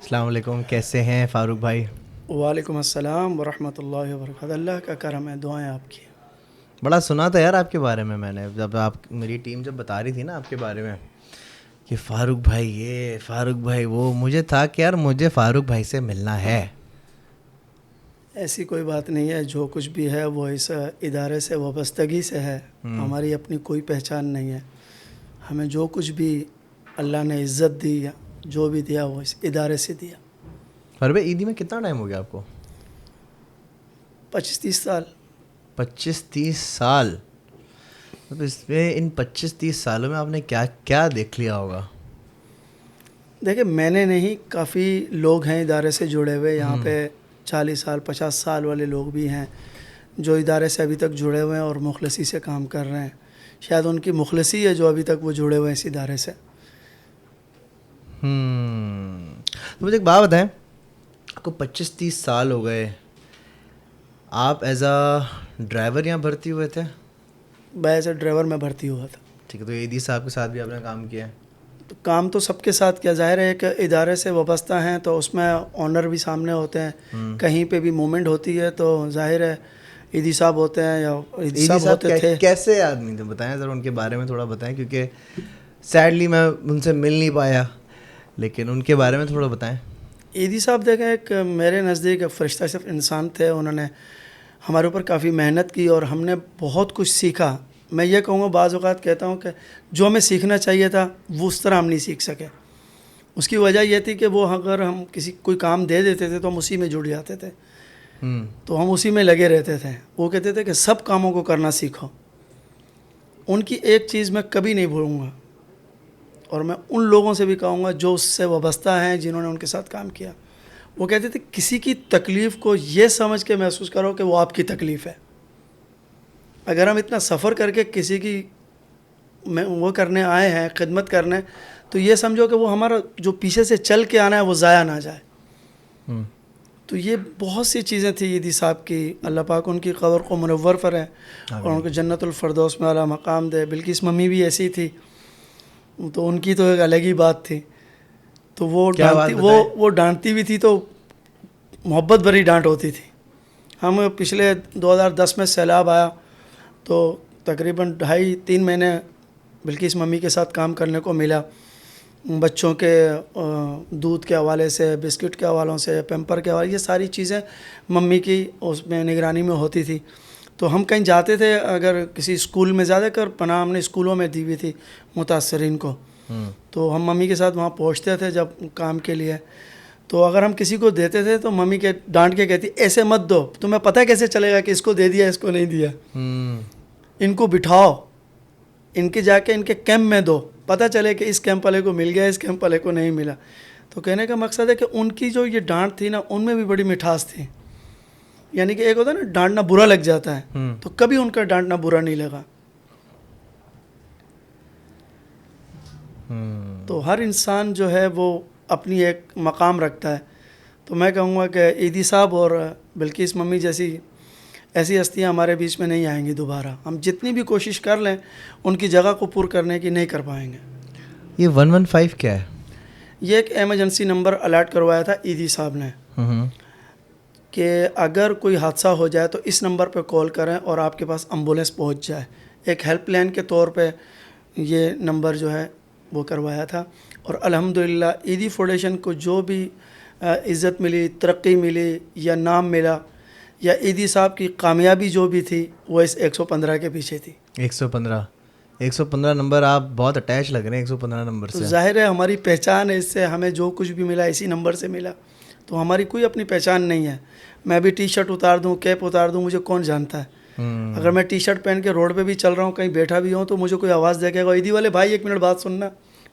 السلام علیکم، کیسے ہیں فاروق بھائی؟ وعلیکم السلام ورحمۃ اللہ وبرکاتہ. اللہ کا کرم ہے, دعائیں آپ کی. بڑا سنا تھا یار آپ کے بارے میں نے جب میری ٹیم جب بتا رہی تھی نا آپ کے بارے میں کہ فاروق بھائی یہ فاروق بھائی وہ, مجھے تھا کہ یار مجھے فاروق بھائی سے ملنا ہے. ایسی کوئی بات نہیں ہے, جو کچھ بھی ہے وہ اس ادارے سے وابستگی سے ہے. ہماری اپنی کوئی پہچان نہیں ہے. ہمیں جو کچھ بھی اللہ نے عزت دی یا جو بھی دیا وہ اس ادارے سے دیا. فاروق بھائی عیدی میں کتنا ٹائم ہو گیا آپ کو؟ 25-30 سال. 25-30 سال. اب اس میں ان 25-30 سالوں میں آپ نے کیا کیا دیکھ لیا ہوگا؟ دیکھیں, میں نے نہیں, کافی لوگ ہیں ادارے سے جڑے ہوئے. یہاں پہ 40 سال 50 سال والے لوگ بھی ہیں جو ادارے سے ابھی تک جڑے ہوئے ہیں اور مخلصی سے کام کر رہے ہیں. شاید ان کی مخلصی ہے جو ابھی تک وہ جڑے ہوئے ہیں اس ادارے سے. تو مجھے ایک بات بتائیں, آپ کو 25-30 سال ہو گئے, آپ ایز اے ڈرائیور یہاں بھرتی ہوئے تھے؟ ایز اے ڈرائیور میں بھرتی ہوا تھا. ٹھیک ہے, تو ایدی صاحب کے ساتھ بھی آپ نے کام کیا ہے؟ تو کام تو سب کے ساتھ کیا, ظاہر ہے کہ ادارے سے وابستہ ہیں تو اس میں آنر بھی سامنے ہوتے ہیں. کہیں پہ بھی مومنٹ ہوتی ہے تو ظاہر ہے ایدی صاحب ہوتے ہیں یا ایدی صاحب ہوتے تھے. کیسے آدمی تھے بتائیں ذرا, ان کے بارے میں تھوڑا بتائیں, کیونکہ سیڈلی میں ان سے مل نہیں پایا, لیکن ان کے بارے میں تھوڑا بتائیں. ایدی صاحب دیکھیں, ایک میرے نزدیک فرشتہ صرف انسان تھے. انہوں نے ہمارے اوپر کافی محنت کی اور ہم نے بہت کچھ سیکھا. میں یہ کہوں گا, بعض اوقات کہتا ہوں کہ جو ہمیں سیکھنا چاہیے تھا وہ اس طرح ہم نہیں سیکھ سکے. اس کی وجہ یہ تھی کہ وہ اگر ہم کوئی کام دے دیتے تھے تو ہم اسی میں جڑ جاتے تھے. تو ہم اسی میں لگے رہتے تھے. وہ کہتے تھے کہ سب کاموں کو کرنا سیکھو. ان کی ایک چیز میں کبھی نہیں بھولوں گا, اور میں ان لوگوں سے بھی کہوں گا جو اس سے وابستہ ہیں, جنہوں نے ان کے ساتھ کام کیا. وہ کہتے تھے کسی کی تکلیف کو یہ سمجھ کے محسوس کرو کہ وہ آپ کی تکلیف ہے. اگر ہم اتنا سفر کر کے کسی کی وہ کرنے آئے ہیں, خدمت کرنے, تو یہ سمجھو کہ وہ ہمارا جو پیچھے سے چل کے آنا ہے وہ ضائع نہ جائے. تو یہ بہت سی چیزیں تھیں ایدی صاحب کی. اللہ پاک ان کی قبر کو منور فرمائے اور ان کو جنت الفردوس میں اعلیٰ مقام دے. بلکہ ممی بھی ایسی تھی, تو ان کی تو ایک الگ ہی بات تھی. تو وہ ڈانٹتی بھی تھی تو محبت بھری ڈانٹ ہوتی تھی. ہم پچھلے 2010 میں سیلاب آیا تو تقریباً 2.5-3 مہینے بلکہ ممی کے ساتھ کام کرنے کو ملا. بچوں کے دودھ کے حوالے سے, بسکٹ کے حوالوں سے, پیمپر کے حوالے, یہ ساری چیزیں ممی کی اس میں نگرانی میں ہوتی تھی. تو ہم کہیں جاتے تھے, اگر کسی اسکول میں, زیادہ کر پناہ ہم نے اسکولوں میں دی ہوئی تھی متاثرین کو, تو ہم ممی کے ساتھ وہاں پہنچتے تھے جب کام کے لیے. تو اگر ہم کسی کو دیتے تھے تو ممی کے ڈانٹ کے کہتی ایسے مت دو, تمہیں پتہ کیسے چلے گا کہ اس کو دے دیا اس کو نہیں دیا. ان کو بٹھاؤ, ان کے جا کے ان کے کیمپ میں دو, پتہ چلے کہ اس کیمپ والے کو مل گیا, اس کیمپ والے کو نہیں ملا. تو کہنے کا مقصد ہے کہ ان کی جو یہ ڈانٹ تھی نا, ان میں بھی بڑی مٹھاس تھی. یعنی کہ ایک ہوتا ہے نا ڈانٹنا برا لگ جاتا ہے, تو کبھی ان کا ڈانٹنا برا نہیں لگا. تو ہر انسان جو ہے وہ اپنی ایک مقام رکھتا ہے. تو میں کہوں گا کہ ایدی صاحب اور بلکیس ممی جیسی ایسی ہستیاں ہمارے بیچ میں نہیں آئیں گی دوبارہ. ہم جتنی بھی کوشش کر لیں ان کی جگہ کو پر کرنے کی نہیں کر پائیں گے. یہ 115 کیا ہے؟ یہ ایک ایمرجنسی نمبر الاٹ کروایا تھا ایدی صاحب نے کہ اگر کوئی حادثہ ہو جائے تو اس نمبر پہ کال کریں اور آپ کے پاس ایمبولینس پہنچ جائے. ایک ہیلپ لائن کے طور پہ یہ نمبر جو ہے وہ کروایا تھا. اور الحمدللہ ایدی فاؤنڈیشن کو جو بھی عزت ملی, ترقی ملی یا نام ملا, یا ایدی صاحب کی کامیابی جو بھی تھی, وہ اس 115 کے پیچھے تھی. 115 نمبر, آپ بہت اٹیچ لگ رہے ہیں 115 نمبر سے. تو ظاہر ہے ہماری پہچان ہے, اس سے ہمیں جو کچھ بھی ملا اسی نمبر سے ملا. تو ہماری کوئی اپنی پہچان نہیں ہے. میں بھی ٹی شرٹ اتار دوں, کیپ اتار دوں, مجھے کون جانتا ہے. اگر میں ٹی شرٹ پہن کے روڈ پہ بھی چل رہا ہوں, کہیں بیٹھا بھی ہوں, تو مجھے کوئی آواز دے کے گا ایدی والے بھائی 1 منٹ بات سننا,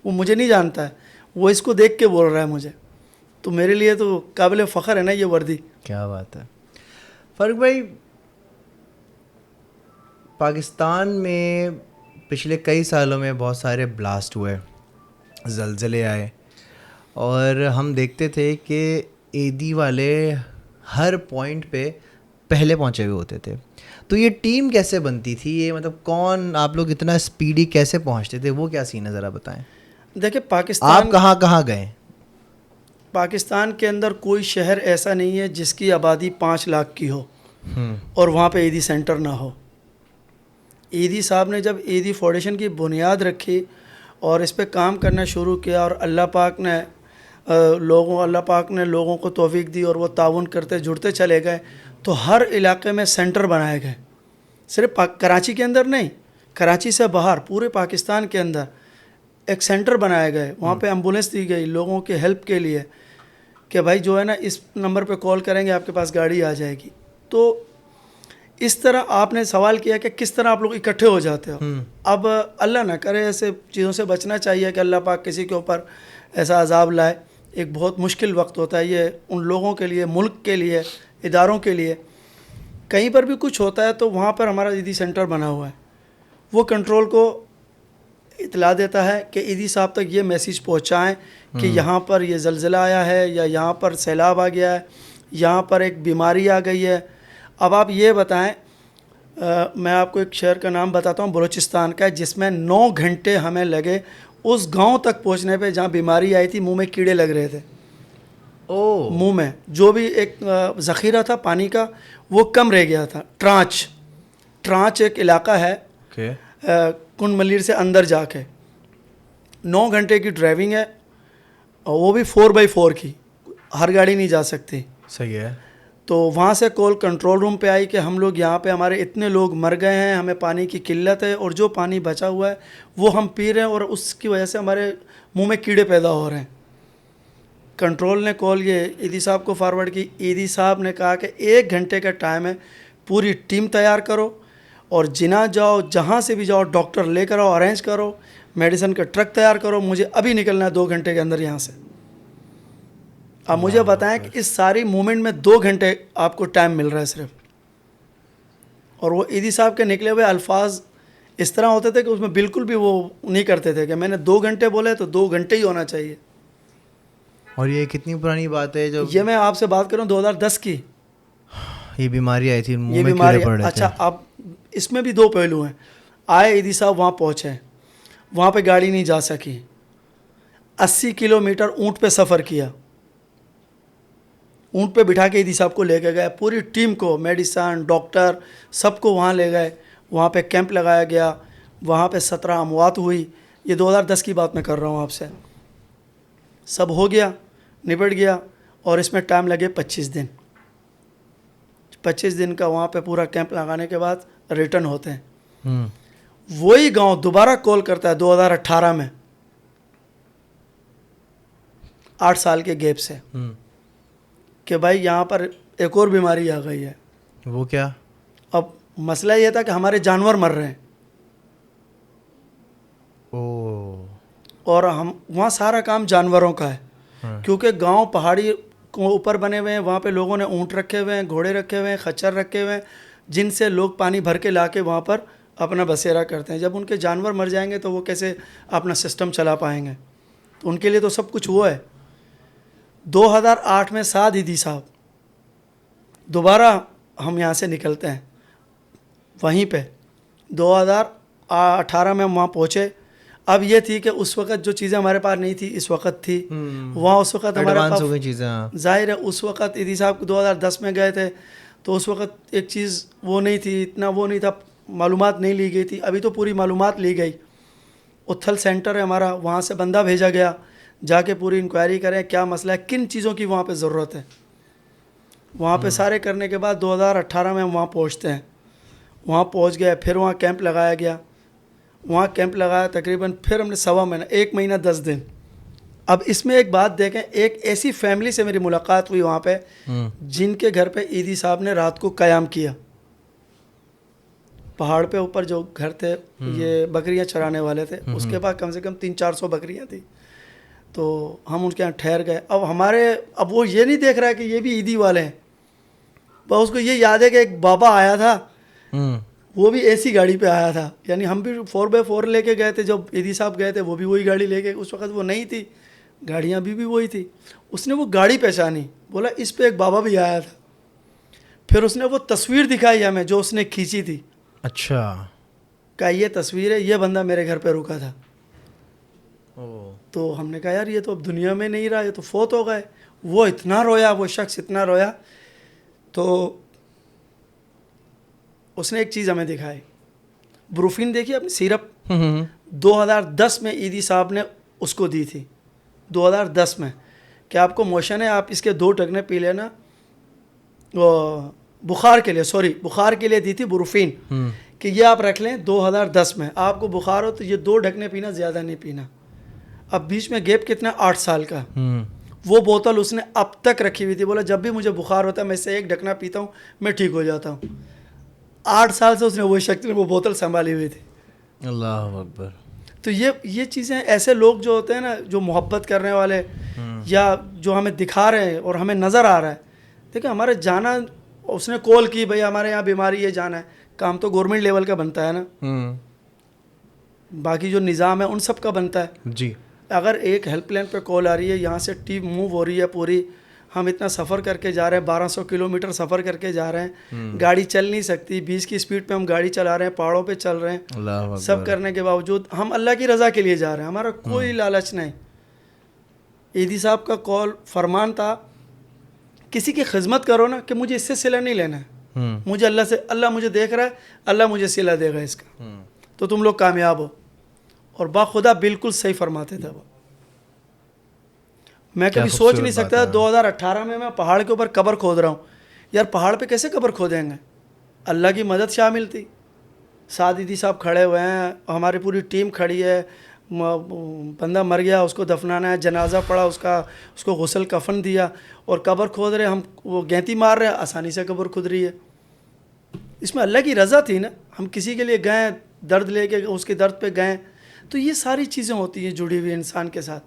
وہ مجھے نہیں جانتا ہے, وہ اس کو دیکھ کے بول رہا ہے مجھے. تو میرے لیے تو قابل فخر ہے نا یہ وردی. کیا بات ہے فاروق بھائی. پاکستان میں پچھلے کئی سالوں میں بہت سارے بلاسٹ ہوئے, زلزلے آئے, اور ہم دیکھتے تھے کہ ایدی والے ہر پوائنٹ پہ پہلے پہنچے ہوئے ہوتے تھے. تو یہ ٹیم کیسے بنتی تھی, یہ مطلب کون, آپ لوگ اتنا اسپیڈی کیسے پہنچتے تھے, وہ کیا سین ہے ذرا بتائیں. دیکھیں پاکستان, آپ کہاں کہاں گئے؟ پاکستان کے اندر کوئی شہر ایسا نہیں ہے جس کی آبادی 5 لاکھ کی ہو اور وہاں پہ عیدی سینٹر نہ ہو. عیدی صاحب نے جب عیدی فاؤنڈیشن کی بنیاد رکھی اور اس پہ کام کرنا شروع کیا اور اللہ پاک نے لوگوں کو توفیق دی اور وہ تعاون کرتے جڑتے چلے گئے, تو ہر علاقے میں سینٹر بنائے گئے. صرف کراچی کے اندر نہیں, کراچی سے باہر پورے پاکستان کے اندر ایک سینٹر بنائے گئے. وہاں پہ ایمبولینس دی گئی لوگوں کے ہیلپ کے لیے کہ بھائی جو ہے نا اس نمبر پہ کال کریں گے آپ کے پاس گاڑی آ جائے گی. تو اس طرح آپ نے سوال کیا کہ کس طرح آپ لوگ اکٹھے ہو جاتے ہو. اب اللہ نہ کرے ایسے چیزوں سے بچنا چاہیے کہ اللہ پاک کسی کے اوپر ایسا عذاب لائے. ایک بہت مشکل وقت ہوتا ہے یہ ان لوگوں کے لیے, ملک کے لیے, اداروں کے لیے. کہیں پر بھی کچھ ہوتا ہے تو وہاں پر ہمارا عیدی سینٹر بنا ہوا ہے, وہ کنٹرول کو اطلاع دیتا ہے کہ عیدی صاحب تک یہ میسیج پہنچائیں کہ یہاں پر یہ زلزلہ آیا ہے, یا یہاں پر سیلاب آ گیا ہے, یہاں پر ایک بیماری آ گئی ہے. اب آپ یہ بتائیں, میں آپ کو ایک شہر کا نام بتاتا ہوں بلوچستان کا, جس میں 9 گھنٹے ہمیں لگے اس گاؤں تک پہنچنے پہ جہاں بیماری آئی تھی. منہ میں کیڑے لگ رہے تھے, منہ میں جو بھی ایک ذخیرہ تھا پانی کا وہ کم رہ گیا تھا. ٹرانچ ایک علاقہ ہے کنڈ ملیر سے اندر جا کے, 9 گھنٹے کی ڈرائیونگ ہے, اور وہ بھی 4x4 کی, ہر گاڑی نہیں جا سکتی. صحیح ہے. تو وہاں سے کال کنٹرول روم پہ آئی کہ ہم لوگ یہاں پہ ہمارے اتنے لوگ مر گئے ہیں, ہمیں پانی کی قلت ہے, اور جو پانی بچا ہوا ہے وہ ہم پی رہے ہیں, اور اس کی وجہ سے ہمارے منہ میں کیڑے پیدا ہو رہے ہیں. کنٹرول نے کال یہ عیدی صاحب کو فارورڈ کی. عیدی صاحب نے کہا کہ 1 گھنٹے کا ٹائم ہے, پوری ٹیم تیار کرو اور جنا جاؤ, جہاں سے بھی جاؤ, ڈاکٹر لے کر آؤ, ارینج کرو, میڈیسن کا ٹرک تیار کرو, مجھے ابھی نکلنا ہے 2 گھنٹے کے اندر یہاں سے. اب مجھے بتائیں کہ اس ساری مومنٹ میں 2 گھنٹے آپ کو ٹائم مل رہا ہے صرف, اور وہ عیدی صاحب کے نکلے ہوئے الفاظ اس طرح ہوتے تھے کہ اس میں بالکل بھی وہ نہیں کرتے تھے کہ میں نے 2 گھنٹے بولے تو 2 گھنٹے ہی ہونا چاہیے. اور یہ کتنی پرانی بات ہے جو یہ میں آپ سے بات کروں 2010 کی, یہ بیماری آئی تھی, منہ یہ میں بیماری. کیڑے پڑ رہے تھے. اچھا, اب اس میں بھی 2 پہلو ہیں. آئے عیدی صاحب وہاں پہنچے, وہاں پہ گاڑی نہیں جا سکی, 80 کلومیٹر اونٹ پہ سفر کیا, اونٹ پہ بٹھا کے عیدی صاحب کو لے کے گئے, پوری ٹیم کو, میڈیسن, ڈاکٹر, سب کو وہاں لے گئے. وہاں پہ کیمپ لگایا گیا, وہاں پہ 17 اموات ہوئی. یہ 2010 کی بات میں کر رہا ہوں آپ سے. سب ہو گیا, نبٹ گیا, اور اس میں ٹائم لگے 25 دن. 25 دن کا وہاں پہ پورا کیمپ لگانے کے بعد ریٹرن ہوتے ہیں. وہی گاؤں دوبارہ کال کرتا ہے 2018 میں, 8 سال کے گیپ سے, کہ بھائی یہاں پر ایک اور بیماری آ گئی ہے. وہ کیا؟ اب مسئلہ یہ تھا کہ ہمارے جانور مر رہے ہیں, اور ہم وہاں سارا کام جانوروں کا ہے, کیونکہ گاؤں پہاڑی کو اوپر بنے ہوئے ہیں. وہاں پہ لوگوں نے اونٹ رکھے ہوئے ہیں, گھوڑے رکھے ہوئے ہیں, خچر رکھے ہوئے ہیں, جن سے لوگ پانی بھر کے لا کے وہاں پر اپنا بسیرا کرتے ہیں. جب ان کے جانور مر جائیں گے تو وہ کیسے اپنا سسٹم چلا پائیں گے؟ تو ان کے لیے تو سب کچھ وہ ہے. 2008 میں سعد عیدی صاحب دوبارہ ہم یہاں سے نکلتے ہیں, وہیں پہ 2018 میں ہم وہاں پہنچے. اب یہ تھی کہ اس وقت جو چیزیں ہمارے پاس نہیں تھی اس وقت تھی وہاں. اس وقت ہمارے پاس ظاہر ہے, اس وقت عیدی صاحب 2010 میں گئے تھے تو اس وقت ایک چیز وہ نہیں تھی, اتنا وہ نہیں تھا, معلومات نہیں لی گئی تھی. ابھی تو پوری معلومات لی گئی. اتھل سینٹر ہے ہمارا, وہاں سے بندہ بھیجا گیا, جا کے پوری انکوائری کریں کیا مسئلہ ہے, کن چیزوں کی وہاں پہ ضرورت ہے. وہاں پہ سارے کرنے کے بعد 2018 میں ہم وہاں پہنچتے ہیں. وہاں پہنچ گئے, پھر وہاں کیمپ لگایا گیا. وہاں کیمپ لگایا تقریباً, پھر ہم نے 1.25 مہینہ, 1 مہینہ 10 دن. اب اس میں ایک بات دیکھیں, ایک ایسی فیملی سے میری ملاقات ہوئی وہاں پہ جن کے گھر پہ عیدی صاحب نے رات کو قیام کیا. پہاڑ پہ اوپر جو گھر تھے, یہ بکریاں چرانے والے تھے, اس کے پاس کم سے کم 300-400 بکریاں تھیں. تو ہم ان کے یہاں ٹھہر گئے. اب وہ یہ نہیں دیکھ رہا ہے کہ یہ بھی عیدی والے ہیں, بس اس کو یہ یاد ہے کہ ایک بابا آیا تھا, وہ بھی ایسی گاڑی پہ آیا تھا. یعنی ہم بھی 4x4 لے کے گئے تھے, جب عیدی صاحب گئے تھے وہ بھی وہی گاڑی لے کے, اس وقت وہ نہیں تھی, گاڑیاں بھی وہی تھی. اس نے وہ گاڑی پہچانی, بولا اس پہ ایک بابا بھی آیا تھا. پھر اس نے وہ تصویر دکھائی ہمیں جو اس نے کھینچی تھی. اچھا, کہا یہ تصویر ہے, یہ بندہ میرے گھر پہ رکا تھا. تو ہم نے کہا یار یہ تو اب دنیا میں نہیں رہا, یہ تو فوت ہو گئے. وہ اتنا رویا, وہ شخص اتنا رویا. تو اس نے ایک چیز ہمیں دکھائی, بروفین دیکھیے اپنی سیرپ, 2010 میں ایدی صاحب نے اس کو دی تھی, 2010 میں, کہ آپ کو موشن ہے, آپ اس کے 2 ڈھکنے پی لینا. بخار کے لیے, سوری, بخار کے لیے دی تھی بروفین, کہ یہ آپ رکھ لیں 2010 میں, آپ کو بخار ہو تو یہ 2 ڈھکنے پینا, زیادہ نہیں پینا. اب بیچ میں گیپ کتنا, 8 سال کا. وہ بوتل اس نے اب تک رکھی ہوئی تھی, بولا جب بھی مجھے بخار ہوتا ہے میں اس سے 1 ڈھکنا پیتا ہوں, میں ٹھیک ہو جاتا ہوں. 8 سال سے اس نے وہ شخص نے وہ بوتل سنبھالی ہوئی تھی. اللہ اکبر. تو یہ چیزیں, ایسے لوگ جو ہوتے ہیں نا, جو محبت کرنے والے, یا جو ہمیں دکھا رہے ہیں اور ہمیں نظر آ رہا ہے. دیکھیں ہمارے جانا, اس نے کال کی بھائی ہمارے یہاں بیماری ہے, جانا ہے, کام تو گورنمنٹ لیول کا بنتا ہے نا, باقی جو نظام ہے ان سب کا بنتا ہے. جی. اگر ایک ہیلپ لائن پہ کال آ رہی ہے, یہاں سے ٹیم موو ہو رہی ہے پوری, ہم اتنا سفر کر کے جا رہے ہیں, 1200 کلومیٹر سفر کر کے جا رہے ہیں, گاڑی چل نہیں سکتی, 20 کی اسپیڈ پہ ہم گاڑی چلا رہے ہیں, پہاڑوں پہ چل رہے ہیں, سب کرنے کے باوجود ہم اللہ کی رضا کے لیے جا رہے ہیں, ہمارا کوئی لالچ نہیں. ایدی صاحب کا کال فرمان تھا, کسی کی خدمت کرو نا, کہ مجھے اس سے صلہ نہیں لینا ہے, مجھے اللہ سے, اللہ مجھے دیکھ رہا ہے, اللہ مجھے صلہ دے گا اس کا, تو تم لوگ کامیاب ہو. اور باخدا بالکل صحیح فرماتے تھے وہ. میں کبھی سوچ نہیں سکتا 2018 میں پہاڑ کے اوپر قبر کھود رہا ہوں. یار پہاڑ پہ کیسے قبر کھودیں گے, اللہ کی مدد شامل تھی. سعدیدی صاحب کھڑے ہوئے ہیں, ہماری پوری ٹیم کھڑی ہے, بندہ مر گیا, اس کو دفنانا ہے, جنازہ پڑا اس کا, اس کو غسل کفن دیا, اور قبر کھود رہے, ہم وہ گینتی مار رہے ہیں, آسانی سے قبر کھود رہی ہے. اس میں اللہ کی رضا تھی نا, ہم کسی کے لیے گئے, درد لے کے اس کے درد پہ گئے. تو یہ ساری چیزیں ہوتی ہیں جڑی ہوئی انسان کے ساتھ.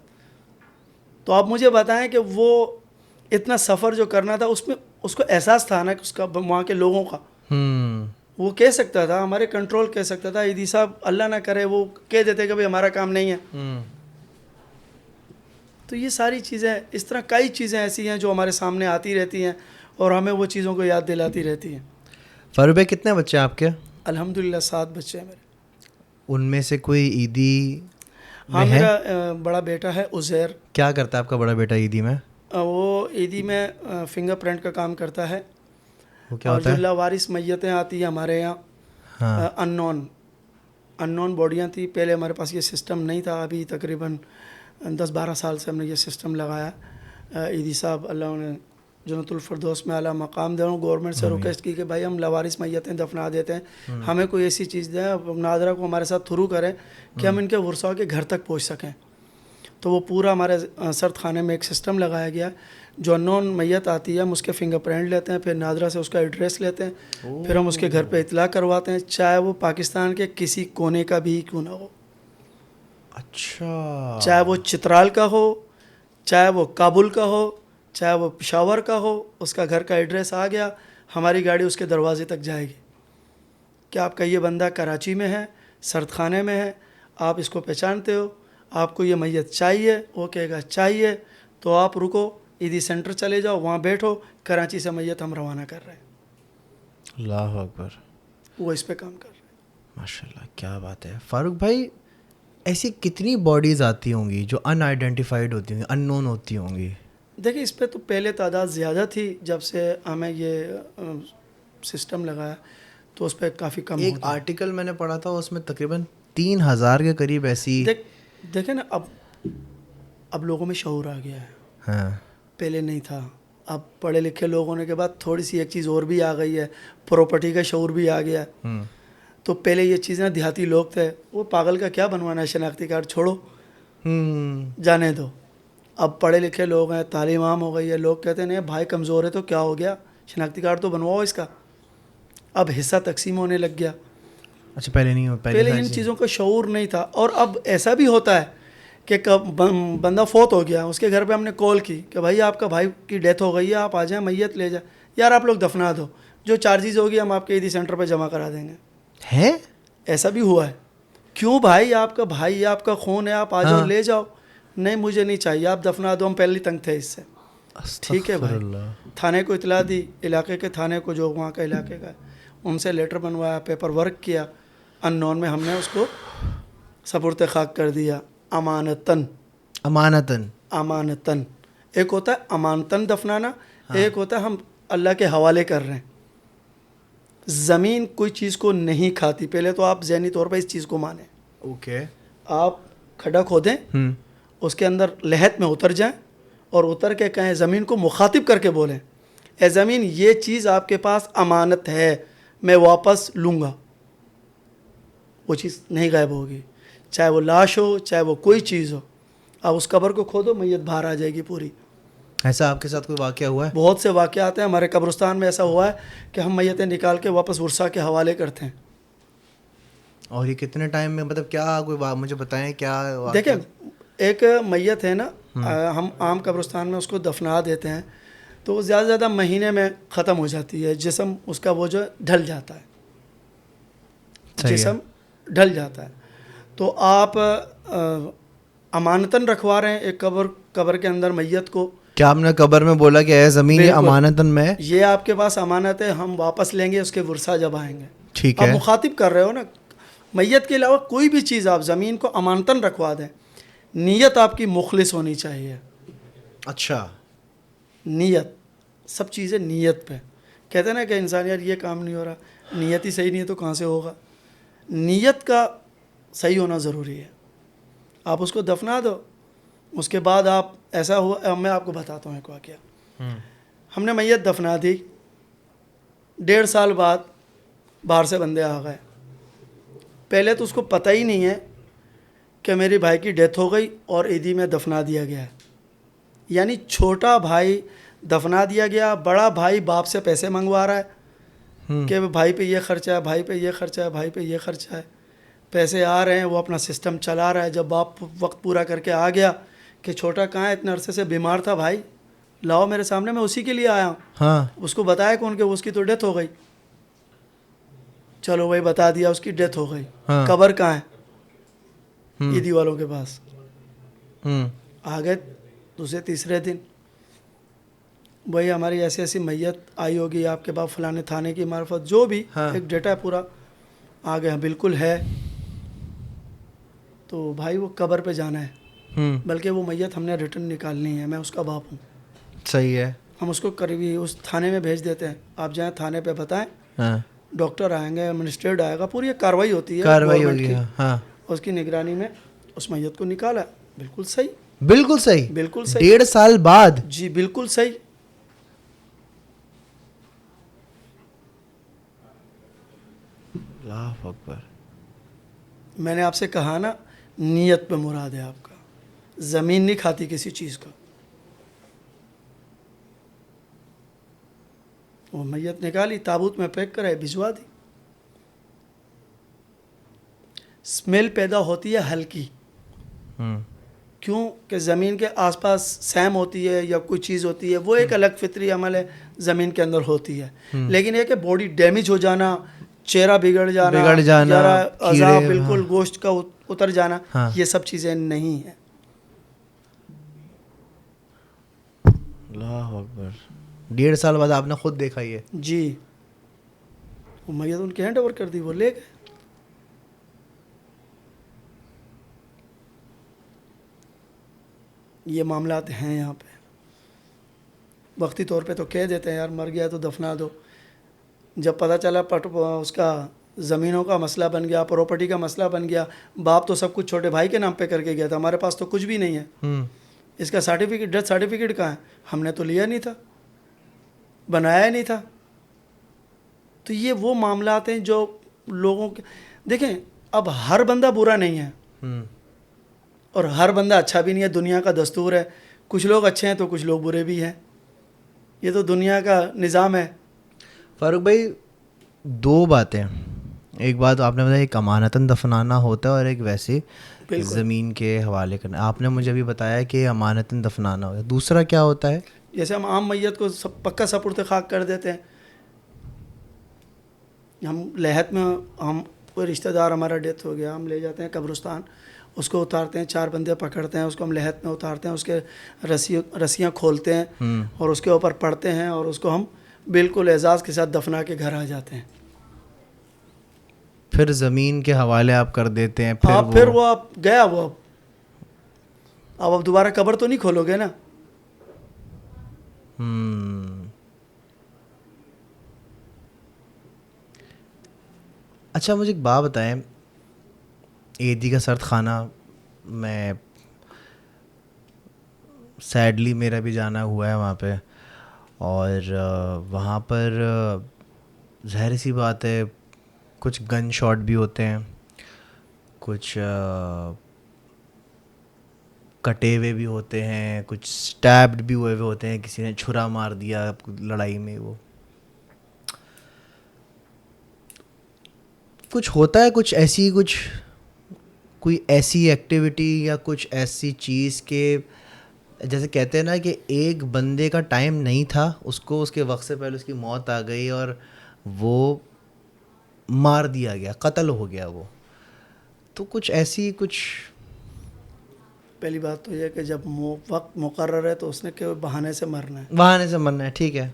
تو آپ مجھے بتائیں کہ وہ اتنا سفر جو کرنا تھا, اس میں اس کو احساس تھا نا, کہ اس کا وہاں کے لوگوں کا, وہ کہہ سکتا تھا, ہمارے کنٹرول کہہ سکتا تھا, ایدی صاحب اللہ نہ کرے وہ کہہ دیتے کہ بھائی ہمارا کام نہیں ہے. تو یہ ساری چیزیں, اس طرح کئی چیزیں ایسی ہیں جو ہمارے سامنے آتی رہتی ہیں, اور ہمیں وہ چیزوں کو یاد دلاتی رہتی ہیں. فاروق بھائی کتنے بچے ہیں آپ کے؟ الحمدللہ 7 بچے ہیں میرے. ان میں سے کوئی عیدی؟ ہاں, میرا بڑا بیٹا ہے عزیر. کیا کرتا ہے آپ کا بڑا بیٹا عیدی میں؟ وہ عیدی میں فنگر پرنٹ کا کام کرتا ہے. وہ کیا اور ہوتا ہے؟ جو لاوارث میتیں آتی ہیں ہمارے یہاں, اننون باڈیاں تھیں پہلے, ہمارے پاس یہ سسٹم نہیں تھا. ابھی تقریباً 10-12 سال سے ہم نے یہ سسٹم لگایا. عیدی صاحب اللہ انہیں جنت الفردوس میں اعلیٰ مقام دے. گورنمنٹ سے ریکویسٹ کی کہ بھائی ہم لاوارث میتیں دفنا دیتے ہیں, ہمیں کوئی ایسی چیز دیں, نادرہ کو ہمارے ساتھ تھرو کریں کہ ہم ان کے ورثاء کے گھر تک پہنچ سکیں. تو وہ پورا ہمارے سرد خانے میں ایک سسٹم لگایا گیا. جو انون میت آتی ہے ہم اس کے فنگر پرنٹ لیتے ہیں, پھر نادرہ سے اس کا ایڈریس لیتے ہیں, پھر ہم اس کے گھر پہ اطلاع کرواتے ہیں, چاہے وہ پاکستان کے کسی کونے کا بھی کیوں نہ ہو. اچھا. چاہے وہ چترال کا ہو, چاہے وہ کابل کا ہو, چاہے وہ پشاور کا ہو, اس کا گھر کا ایڈریس آ گیا, ہماری گاڑی اس کے دروازے تک جائے گی. کہ آپ کا یہ بندہ کراچی میں ہے, سرد خانے میں ہے, آپ اس کو پہچانتے ہو, آپ کو یہ میت چاہیے, وہ کہے گا چاہیے, تو آپ رکو, عیدی سینٹر چلے جاؤ, وہاں بیٹھو, کراچی سے میت ہم روانہ کر رہے ہیں. اللہ اکبر. وہ اس پہ کام کر رہے ہیں. ماشاء اللہ, کیا بات ہے. فاروق بھائی ایسی کتنی باڈیز آتی ہوں گی جو ان آئیڈینٹیفائڈ ہوتی ہوں گی, ان نون ہوتی ہوں گی؟ دیکھیں اس پہ تو پہلے تعداد زیادہ تھی, جب سے ہمیں یہ سسٹم لگایا تو اس پہ کافی کم. ایک آرٹیکل میں نے پڑھا تھا, اس میں تقریباً 3000 کے قریب ایسی. دیکھیں نا, اب لوگوں میں شعور آ گیا ہے. ہاں, پہلے نہیں تھا. اب پڑھے لکھے لوگ ہونے کے بعد تھوڑی سی ایک چیز اور بھی آ گئی ہے, پراپرٹی کا شعور بھی آ گیا. تو پہلے یہ چیزیں دیہاتی لوگ تھے, وہ پاگل کا کیا بنوانا ہے, شناختی کارڈ چھوڑو, جانے دو. اب پڑھے لکھے لوگ ہیں, تعلیم عام ہو گئی ہے, لوگ کہتے ہیں نہیں بھائی کمزور ہے تو کیا ہو گیا, شناختی کارڈ تو بنواؤ اس کا. اب حصہ تقسیم ہونے لگ گیا. اچھا پہلے نہیں, پہلے ان چیزوں کا شعور نہیں تھا. اور اب ایسا بھی ہوتا ہے کہ بندہ فوت ہو گیا, اس کے گھر پہ ہم نے کال کی کہ بھائی آپ کا بھائی کی ڈیتھ ہو گئی ہے, آپ آ جائیں, میت لے جائیں. یار آپ لوگ دفنا دو, جو چارجز ہوگی ہم آپ کے عیدی سینٹر پہ جمع کرا دیں گے. ہے ایسا بھی ہوا ہے. کیوں بھائی, آپ کا بھائی, آپ کا خون ہے, آپ آ جاؤ, لے جاؤ. نہیں مجھے نہیں چاہیے, آپ دفنا دو, ہم پہلے تنگ تھے اس سے. ٹھیک ہے بھائی. تھانے کو اطلاع دی, علاقے کے تھانے کو, جو وہاں کا علاقے کا, ان سے لیٹر بنوایا, پیپر ورک کیا, ان نون میں ہم نے اس کو سپرد خاک کر دیا, امانتاً. امانتاً. امانتاً ایک ہوتا ہے امانتاً دفنانا, ایک ہوتا ہے ہم اللہ کے حوالے کر رہے ہیں. زمین کوئی چیز کو نہیں کھاتی, پہلے تو آپ ذہنی طور پر اس چیز کو مانیں. اوکے. آپ کھڈا کھودیں, اس کے اندر لہت میں اتر جائیں اور اتر کے کہیں, زمین کو مخاطب کر کے بولیں, اے زمین یہ چیز آپ کے پاس امانت ہے, میں واپس لوں گا. وہ چیز نہیں غائب ہوگی, چاہے وہ لاش ہو چاہے وہ کوئی چیز ہو. آپ اس قبر کو کھودو, میت باہر آ جائے گی پوری. ایسا آپ کے ساتھ کوئی واقعہ ہوا ہے؟ بہت سے واقعات ہیں. ہمارے قبرستان میں ایسا ہوا ہے کہ ہم میتیں نکال کے واپس ورثہ کے حوالے کرتے ہیں. اور یہ کتنے ٹائم میں, مطلب کیا کوئی مجھے بتائیں کیا واقعہ؟ دیکھیں, ایک میت ہے نا, ہم عام قبرستان میں اس کو دفنا دیتے ہیں تو وہ زیادہ سے زیادہ مہینے میں ختم ہو جاتی ہے. جسم اس کا وہ جو ڈھل جاتا ہے, جسم ڈھل جاتا ہے. تو آپ امانتاً رکھوا رہے ہیں ایک قبر کے اندر میت کو. کیا آپ نے قبر میں بولا کہ اے زمین یہ امانتاً میں, یہ آپ کے پاس امانت ہے, ہم واپس لیں گے اس کے ورثہ جب آئیں گے. ٹھیک آپ ہے. مخاطب کر رہے ہو نا. میت کے علاوہ کوئی بھی چیز آپ زمین کو امانتاً رکھوا دیں, نیت آپ کی مخلص ہونی چاہیے. اچھا. نیت, سب چیزیں نیت پہ. کہتے ہیں نا کہ انسان یار یہ کام نہیں ہو رہا, نیت ہی صحیح نہیں ہے تو کہاں سے ہوگا. نیت کا صحیح ہونا ضروری ہے. آپ اس کو دفنا دو, اس کے بعد آپ ایسا ہوا, میں آپ کو بتاتا ہوں ایک واقعہ. ہم نے میت دفنا دی, 1.5 سال بعد باہر سے بندے آ گئے. پہلے تو اس کو پتہ ہی نہیں ہے کہ میری بھائی کی ڈیتھ ہو گئی اور عیدی میں دفنا دیا گیا ہے. یعنی چھوٹا بھائی دفنا دیا گیا, بڑا بھائی باپ سے پیسے منگوا رہا ہے کہ بھائی پہ یہ خرچہ ہے, بھائی پہ یہ خرچہ ہے, بھائی پہ یہ خرچہ ہے. پیسے آ رہے ہیں, وہ اپنا سسٹم چلا رہا ہے. جب باپ وقت پورا کر کے آ گیا کہ چھوٹا کہاں ہے, اتنے عرصے سے بیمار تھا بھائی, لاؤ میرے سامنے, میں اسی کے لیے آیا ہوں. ہاں. اس کو بتایا کون کہ اس کی تو ڈیتھ ہو گئی. چلو وہی بتا دیا اس کی ڈیتھ ہو گئی. قبر کہاں ہے؟ عیدی والوں کے پاس. آ گئے دوسرے تیسرے دن, بھائی ہماری ایسی ایسی میت آئی ہوگی آپ کے بعد فلانے تھانے کی معرفت, جو بھی ایک ڈیٹا ہے پورا. آ گئے, بالکل ہے. تو بھائی وہ قبر پہ جانا ہے, بلکہ وہ میت ہم نے ریٹرن نکالنی ہے, میں اس کا باپ ہوں. صحیح ہے. ہم اس کو قریبی اس تھانے میں بھیج دیتے ہیں, آپ جائیں تھانے پہ بتائیں, ڈاکٹر آئیں گے, ایڈمنسٹریٹ آئے گا, پوری ایک کاروائی ہوتی ہے گورنمنٹ کی. اس کی نگرانی میں اس میت کو نکالا. بالکل صحیح, بالکل صحیح, بالکل صحیح. 1.5 سال بعد. جی بالکل صحیح. اللہ اکبر. میں نے آپ سے کہا نا, نیت پہ مراد ہے آپ کا. زمین نہیں کھاتی کسی چیز کا. وہ میت نکالی, تابوت میں پیک کرائی, بھجوا دی. اسمیل پیدا ہوتی ہے ہلکی, کیوں کہ زمین کے آس پاس سیم ہوتی ہے یا کوئی چیز ہوتی ہے, وہ ایک الگ فطری عمل ہے, زمین کے اندر ہوتی ہے. لیکن یہ کہ باڈی ڈیمیج ہو جانا, چہرہ بگڑ جانا, اعضاء بالکل گوشت کا اتر جانا, یہ سب چیزیں نہیں ہیں. اللہ اکبر. 1.5 سال بعد آپ نے خود دیکھا یہ؟ جی. وہ میت ان کے ہینڈ اوور کر دی, وہ لے گئے. یہ معاملات ہیں یہاں پہ. وقتی طور پہ تو کہہ دیتے ہیں یار مر گیا تو دفنا دو. جب پتہ چلا اس کا زمینوں کا مسئلہ بن گیا, پراپرٹی کا مسئلہ بن گیا, باپ تو سب کچھ چھوٹے بھائی کے نام پہ کر کے گیا تھا, ہمارے پاس تو کچھ بھی نہیں ہے. اس کا سرٹیفکیٹ, ڈیتھ سرٹیفکیٹ کہاں ہے؟ ہم نے تو لیا نہیں تھا, بنایا نہیں تھا. تو یہ وہ معاملات ہیں جو لوگوں کے, دیکھیں اب ہر بندہ برا نہیں ہے اور ہر بندہ اچھا بھی نہیں ہے. دنیا کا دستور ہے, کچھ لوگ اچھے ہیں تو کچھ لوگ برے بھی ہیں. یہ تو دنیا کا نظام ہے. فاروق بھائی, 2 باتیں. ایک بات آپ نے بتایا ایک امانتاً دفنانا ہوتا ہے اور ایک ویسے زمین کے حوالے کرنا. آپ نے مجھے ابھی بتایا کہ امانتاً دفنانا ہوتا ہے. دوسرا کیا ہوتا ہے؟ جیسے ہم عام میت کو پکا سپرد خاک کر دیتے ہیں. ہم لہت میں, ہم کوئی رشتہ دار ہمارا ڈیتھ ہو گیا, ہم لے جاتے ہیں قبرستان, اس کو اتارتے ہیں, 4 بندے پکڑتے ہیں, اس کو ہم لہت میں اتارتے ہیں, اس کے رسیاں کھولتے ہیں اور اس کے اوپر پڑھتے ہیں اور اس کو ہم بالکل اعزاز کے ساتھ دفنا کے گھر آ جاتے ہیں. پھر زمین کے حوالے آپ کر دیتے ہیں. پھر وہ آپ گیا, وہ اب دوبارہ قبر تو نہیں کھولو گے نا. اچھا مجھے ایک بات بتائیں, عیدی کا سرد خانہ میں سیڈلی میرا بھی جانا ہوا ہے وہاں پہ, اور وہاں پر ظاہر سی بات ہے کچھ گن شاٹ بھی ہوتے ہیں, کچھ کٹے ہوئے بھی ہوتے ہیں, کچھ سٹیبڈ بھی ہوئے ہوتے ہیں, کسی نے چھرا مار دیا لڑائی میں. وہ کچھ ہوتا ہے, کچھ کوئی ایسی ایکٹیویٹی یا کچھ ایسی چیز کہ جیسے کہتے ہیں نا کہ ایک بندے کا ٹائم نہیں تھا, اس کو اس کے وقت سے پہلے اس کی موت آ گئی اور وہ مار دیا گیا, قتل ہو گیا وہ. تو کچھ ایسی پہلی بات تو یہ کہ جب وقت مقرر ہے تو اس نے کہ بہانے سے مرنا ہے, بہانے سے مرنا ہے, ٹھیک ہے,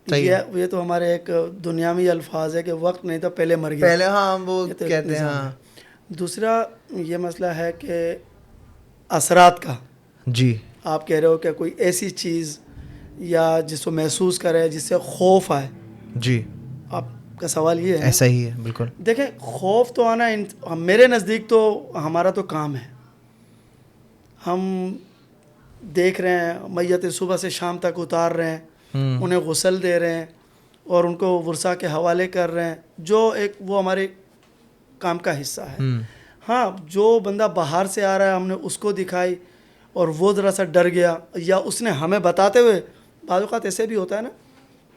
یہ تو ہمارے ایک دنیاوی الفاظ ہے کہ وقت نہیں تو پہلے مر گیا پہلے, ہاں وہ کہتے ہیں. ہاں دوسرا یہ مسئلہ ہے کہ اثرات کا, جی آپ کہہ رہے ہو کہ کوئی ایسی چیز یا جس کو محسوس کرے جس سے خوف آئے, جی آپ کا سوال یہ ہے. ایسا ہی ہے بالکل. دیکھیں خوف تو آنا میرے نزدیک تو ہمارا تو کام ہے, ہم دیکھ رہے ہیں میتیں صبح سے شام تک اتار رہے ہیں, انہیں غسل دے رہے ہیں اور ان کو ورثاء کے حوالے کر رہے ہیں, جو ایک وہ ہمارے کام کا حصہ ہے. ہاں جو بندہ باہر سے آ رہا ہے ہم نے اس کو دکھائی اور وہ ذرا سا ڈر گیا, یا اس نے ہمیں بتاتے ہوئے, بعض اوقات ایسے بھی ہوتا ہے نا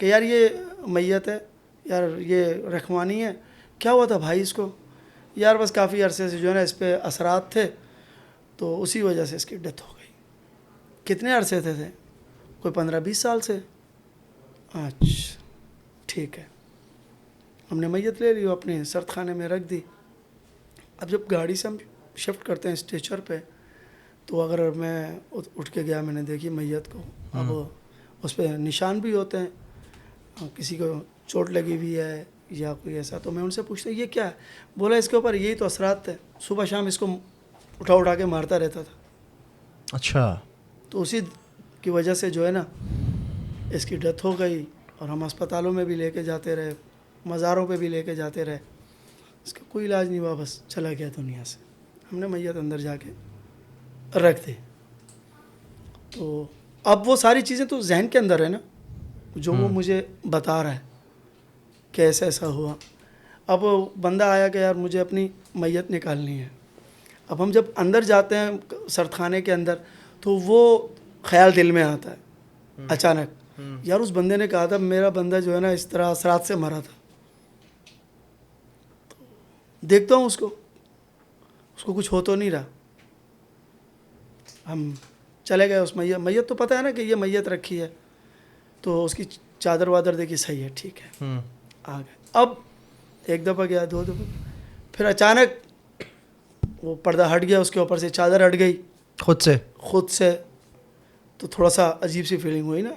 کہ یار یہ میت ہے, یار یہ رکھوانی ہے, کیا ہوا تھا بھائی اس کو, یار بس کافی عرصے سے جو ہے نا اس پہ اثرات تھے تو اسی وجہ سے اس کی ڈیتھ ہو گئی. کتنے عرصے تھے کوئی 15-20 سال سے. اچھا ٹھیک ہے, ہم نے میت لے لی, اپنے سرد خانے میں رکھ دی. اب جب گاڑی سے ہم شفٹ کرتے ہیں اسٹریچر پہ, تو اگر میں اٹھ کے گیا, میں نے دیکھی میت کو, اب اس پہ نشان بھی ہوتے ہیں, کسی کو چوٹ لگی ہوئی ہے یا کوئی ایسا, تو میں ان سے پوچھتا یہ کیا ہے, بولا اس کے اوپر یہی تو اثرات تھے, صبح شام اس کو اٹھا کے مارتا رہتا تھا. اچھا, تو اسی کی وجہ سے جو ہے نا اس کی ڈیتھ ہو گئی, اور ہم اسپتالوں میں بھی لے کے جاتے رہے, مزاروں پہ بھی لے کے جاتے رہے, اس کا کوئی علاج نہیں ہوا, بس چلا گیا دنیا سے. ہم نے میت اندر جا کے رکھ دی. تو اب وہ ساری چیزیں تو ذہن کے اندر ہے نا, جو وہ مجھے بتا رہا ہے کہ ایسا ایسا ہوا. اب بندہ آیا کہ یار مجھے اپنی میت نکالنی ہے. اب ہم جب اندر جاتے ہیں سرد خانے کے اندر, تو وہ خیال دل میں آتا ہے اچانک, یار اس بندے نے کہا تھا میرا بندہ جو ہے نا اس طرح اثرات سے مرا تھا. دیکھتا ہوں اس کو کچھ ہو تو نہیں رہا. ہم چلے گئے, اس میت تو پتہ ہے نا کہ یہ میت رکھی ہے, تو اس کی چادر وادر دیکھی, صحیح ہے ٹھیک ہے, آ گئے. اب ایک دفعہ گیا, 2 دفعہ, پھر اچانک وہ پردہ ہٹ گیا, اس کے اوپر سے چادر ہٹ گئی خود سے. تو تھوڑا سا عجیب سی فیلنگ ہوئی نا,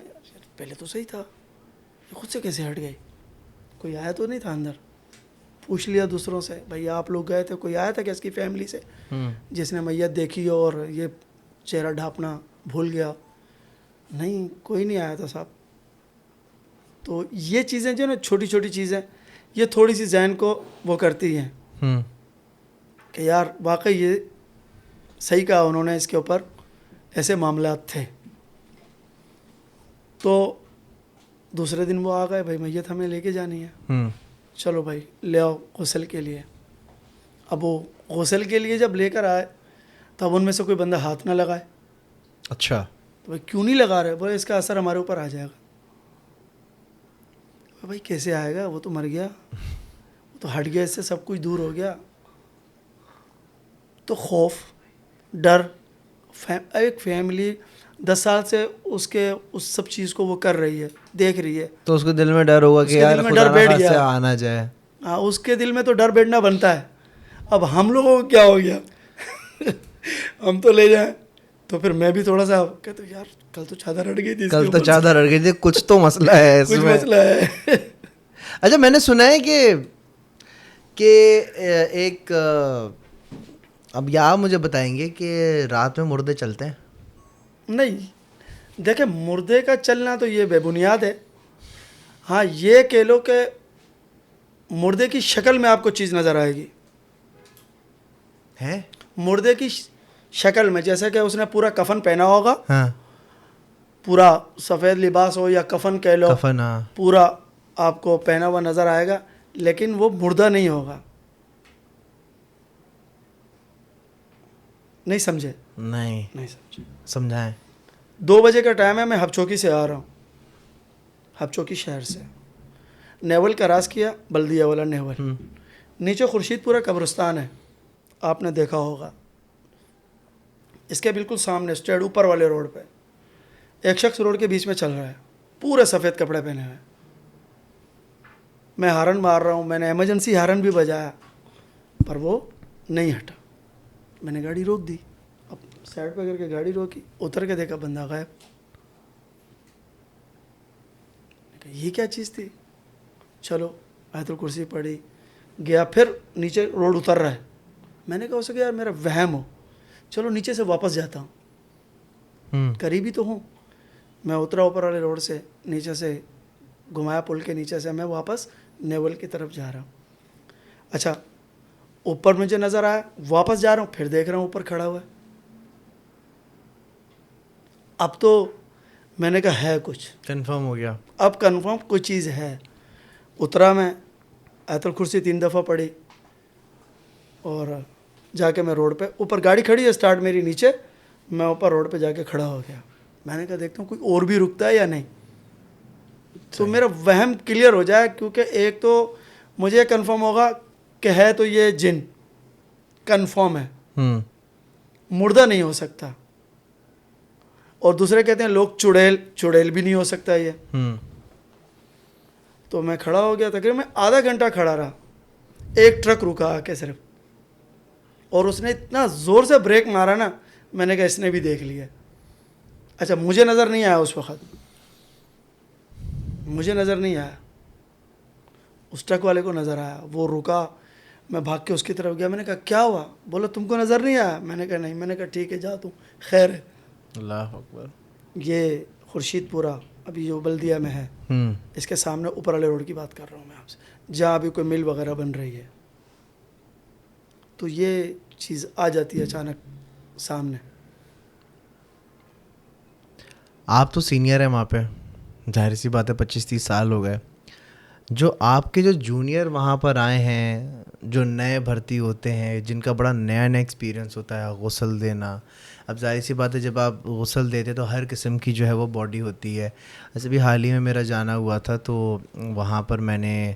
پہلے تو صحیح تھا, یہ خود سے کیسے ہٹ گئی, کوئی آیا تو نہیں تھا اندر. پوچھ لیا دوسروں سے, بھائی آپ لوگ گئے تھے, کوئی آیا تھا کہ اس کی فیملی سے جس نے میت دیکھی اور یہ چہرہ ڈھانپنا بھول گیا؟ نہیں, کوئی نہیں آیا تھا صاحب. تو یہ چیزیں جو نا چھوٹی چھوٹی چیزیں, یہ تھوڑی سی ذہن کو وہ کرتی ہیں کہ یار واقعی یہ صحیح کہا انہوں نے, اس کے اوپر ایسے معاملات تھے. تو دوسرے دن وہ آ گئے, بھائی میت ہمیں لے کے جانی ہے, چلو بھائی لے آؤ غسل کے لیے. اب وہ غسل کے لیے جب لے کر آئے, تب ان میں سے کوئی بندہ ہاتھ نہ لگائے. اچھا, تو بھائی کیوں نہیں لگا رہے؟ بولے اس کا اثر ہمارے اوپر آ جائے گا. بھائی کیسے آئے گا, وہ تو مر گیا, وہ تو ہٹ گیا, اس سے سب کچھ دور ہو گیا. تو خوف, ڈر, ایک فیملی 10 سال سے اس سب چیز کو وہ کر رہی ہے, دیکھ رہی ہے, تو اس کے دل میں ڈر ہوگا کہ یار خدا نہ خواستہ آنا جائے. ہاں, اس کے دل میں تو ڈر بیٹھنا بنتا ہے. اب ہم لوگوں کو کیا ہو گیا ہم تو لے جائیں, تو پھر میں بھی تھوڑا سا کہتا ہوں یار کل تو چادر ہٹ گئی تھی, کل تو چادر ہٹ گئی تھی, کچھ تو مسئلہ ہے اس میں, کچھ مسئلہ ہے. اچھا میں نے سنا ہے کہ ایک, اب یا آپ مجھے بتائیں گے کہ رات میں مردے چلتے ہیں؟ نہیں, دیکھیں مردے کا چلنا تو یہ بے بنیاد ہے. ہاں یہ کہہ لو کہ مردے کی شکل میں آپ کو چیز نظر آئے گی. ہے مردے کی شکل میں, جیسے کہ اس نے پورا کفن پہنا ہوگا, ہاں پورا سفید لباس ہو یا کفن کہہ لو, کفن, ہاں پورا آپ کو پہنا ہوا نظر آئے گا, لیکن وہ مردہ نہیں ہوگا. نہیں سمجھے؟ نہیں نہیں سمجھے. سمجھائیں. 2 بجے کا ٹائم ہے, میں ہب چوکی سے آ رہا ہوں, ہب چوکی شہر سے. نیول کا راس کیا, بلدیہ والا نیول. نیچے خورشید پورا قبرستان ہے, آپ نے دیکھا ہوگا. اس کے بالکل سامنے اسٹریٹ اوپر والے روڈ پہ ایک شخص روڈ کے بیچ میں چل رہا ہے, پورے سفید کپڑے پہنے ہوئے. میں ہارن مار رہا ہوں, میں نے ایمرجنسی ہارن بھی بجایا, پر وہ نہیں ہٹا. میں نے گاڑی روک دی, اب سائڈ پہ کر کے گاڑی روکی, اتر کے دیکھا بندہ غائب. یہ کیا چیز تھی؟ چلو آیت الکرسی پڑھی, گیا, پھر نیچے روڈ اتر رہا ہے. میں نے کہا ہو سکے یار میرا وہم ہو, چلو نیچے سے واپس جاتا ہوں, قریبی تو ہوں. میں اترا اوپر والے روڈ سے, نیچے سے گھمایا پل کے نیچے سے, میں واپس نیول کی طرف جا رہا ہوں. اچھا اوپر مجھے نظر آیا, واپس جا رہا ہوں, پھر دیکھ رہا ہوں اوپر کھڑا ہوا ہے. اب تو میں نے کہا ہے کچھ, کنفرم ہو گیا. اب کنفرم کوئی چیز ہے. اترا, میں آیت الکرسی 3 دفعہ پڑھی, اور جا کے میں روڈ پہ, اوپر گاڑی کھڑی ہے اسٹارٹ میری نیچے, میں اوپر روڈ پہ جا کے کھڑا ہو گیا. میں نے کہا دیکھتا ہوں کوئی اور بھی رکتا ہے یا نہیں, تو میرا وہم کلیئر ہو جائے. کیونکہ ایک تو مجھے کنفرم ہوگا کہ ہے تو یہ جن کنفرم ہے, مردہ نہیں ہو سکتا. اور دوسرے کہتے ہیں لوگ چڑیل بھی نہیں ہو سکتا یہ. تو میں کھڑا ہو گیا, تقریباً آدھا گھنٹہ کھڑا رہا. ایک ٹرک رکا آ کے صرف, اور اس نے اتنا زور سے بریک مارا نا, میں نے کہا اس نے بھی دیکھ لیا. اچھا مجھے نظر نہیں آیا اس وقت, مجھے نظر نہیں آیا, اس ٹرک والے کو نظر آیا. وہ رکا, میں بھاگ کے اس کی طرف گیا. میں نے کہا کیا ہوا؟ بولا تم کو نظر نہیں آیا؟ میں نے کہا نہیں. میں نے کہا ٹھیک ہے جا تم, خیر ہے. اللہ اکبر. یہ خورشید پورہ ابھی جو بلدیہ میں ہے, اس کے سامنے اوپر والے روڈ کی بات کر رہا ہوں میں آپ سے, جہاں ابھی کوئی مل وغیرہ بن رہی ہے. تو یہ چیز آ جاتی ہے اچانک سامنے. آپ تو سینئر ہیں وہاں پہ, ظاہر سی بات ہے 25-30 سال ہو گئے. جو آپ کے جو جونیئر وہاں پر آئے ہیں, جو نئے بھرتی ہوتے ہیں, جن کا بڑا نیا ایکسپیرینس ہوتا ہے غسل دینا. اب ظاہر سی بات ہے جب آپ غسل دیتے تو ہر قسم کی جو ہے وہ باڈی ہوتی ہے. ایسے بھی حال ہی میں میرا جانا ہوا تھا, تو وہاں پر میں نے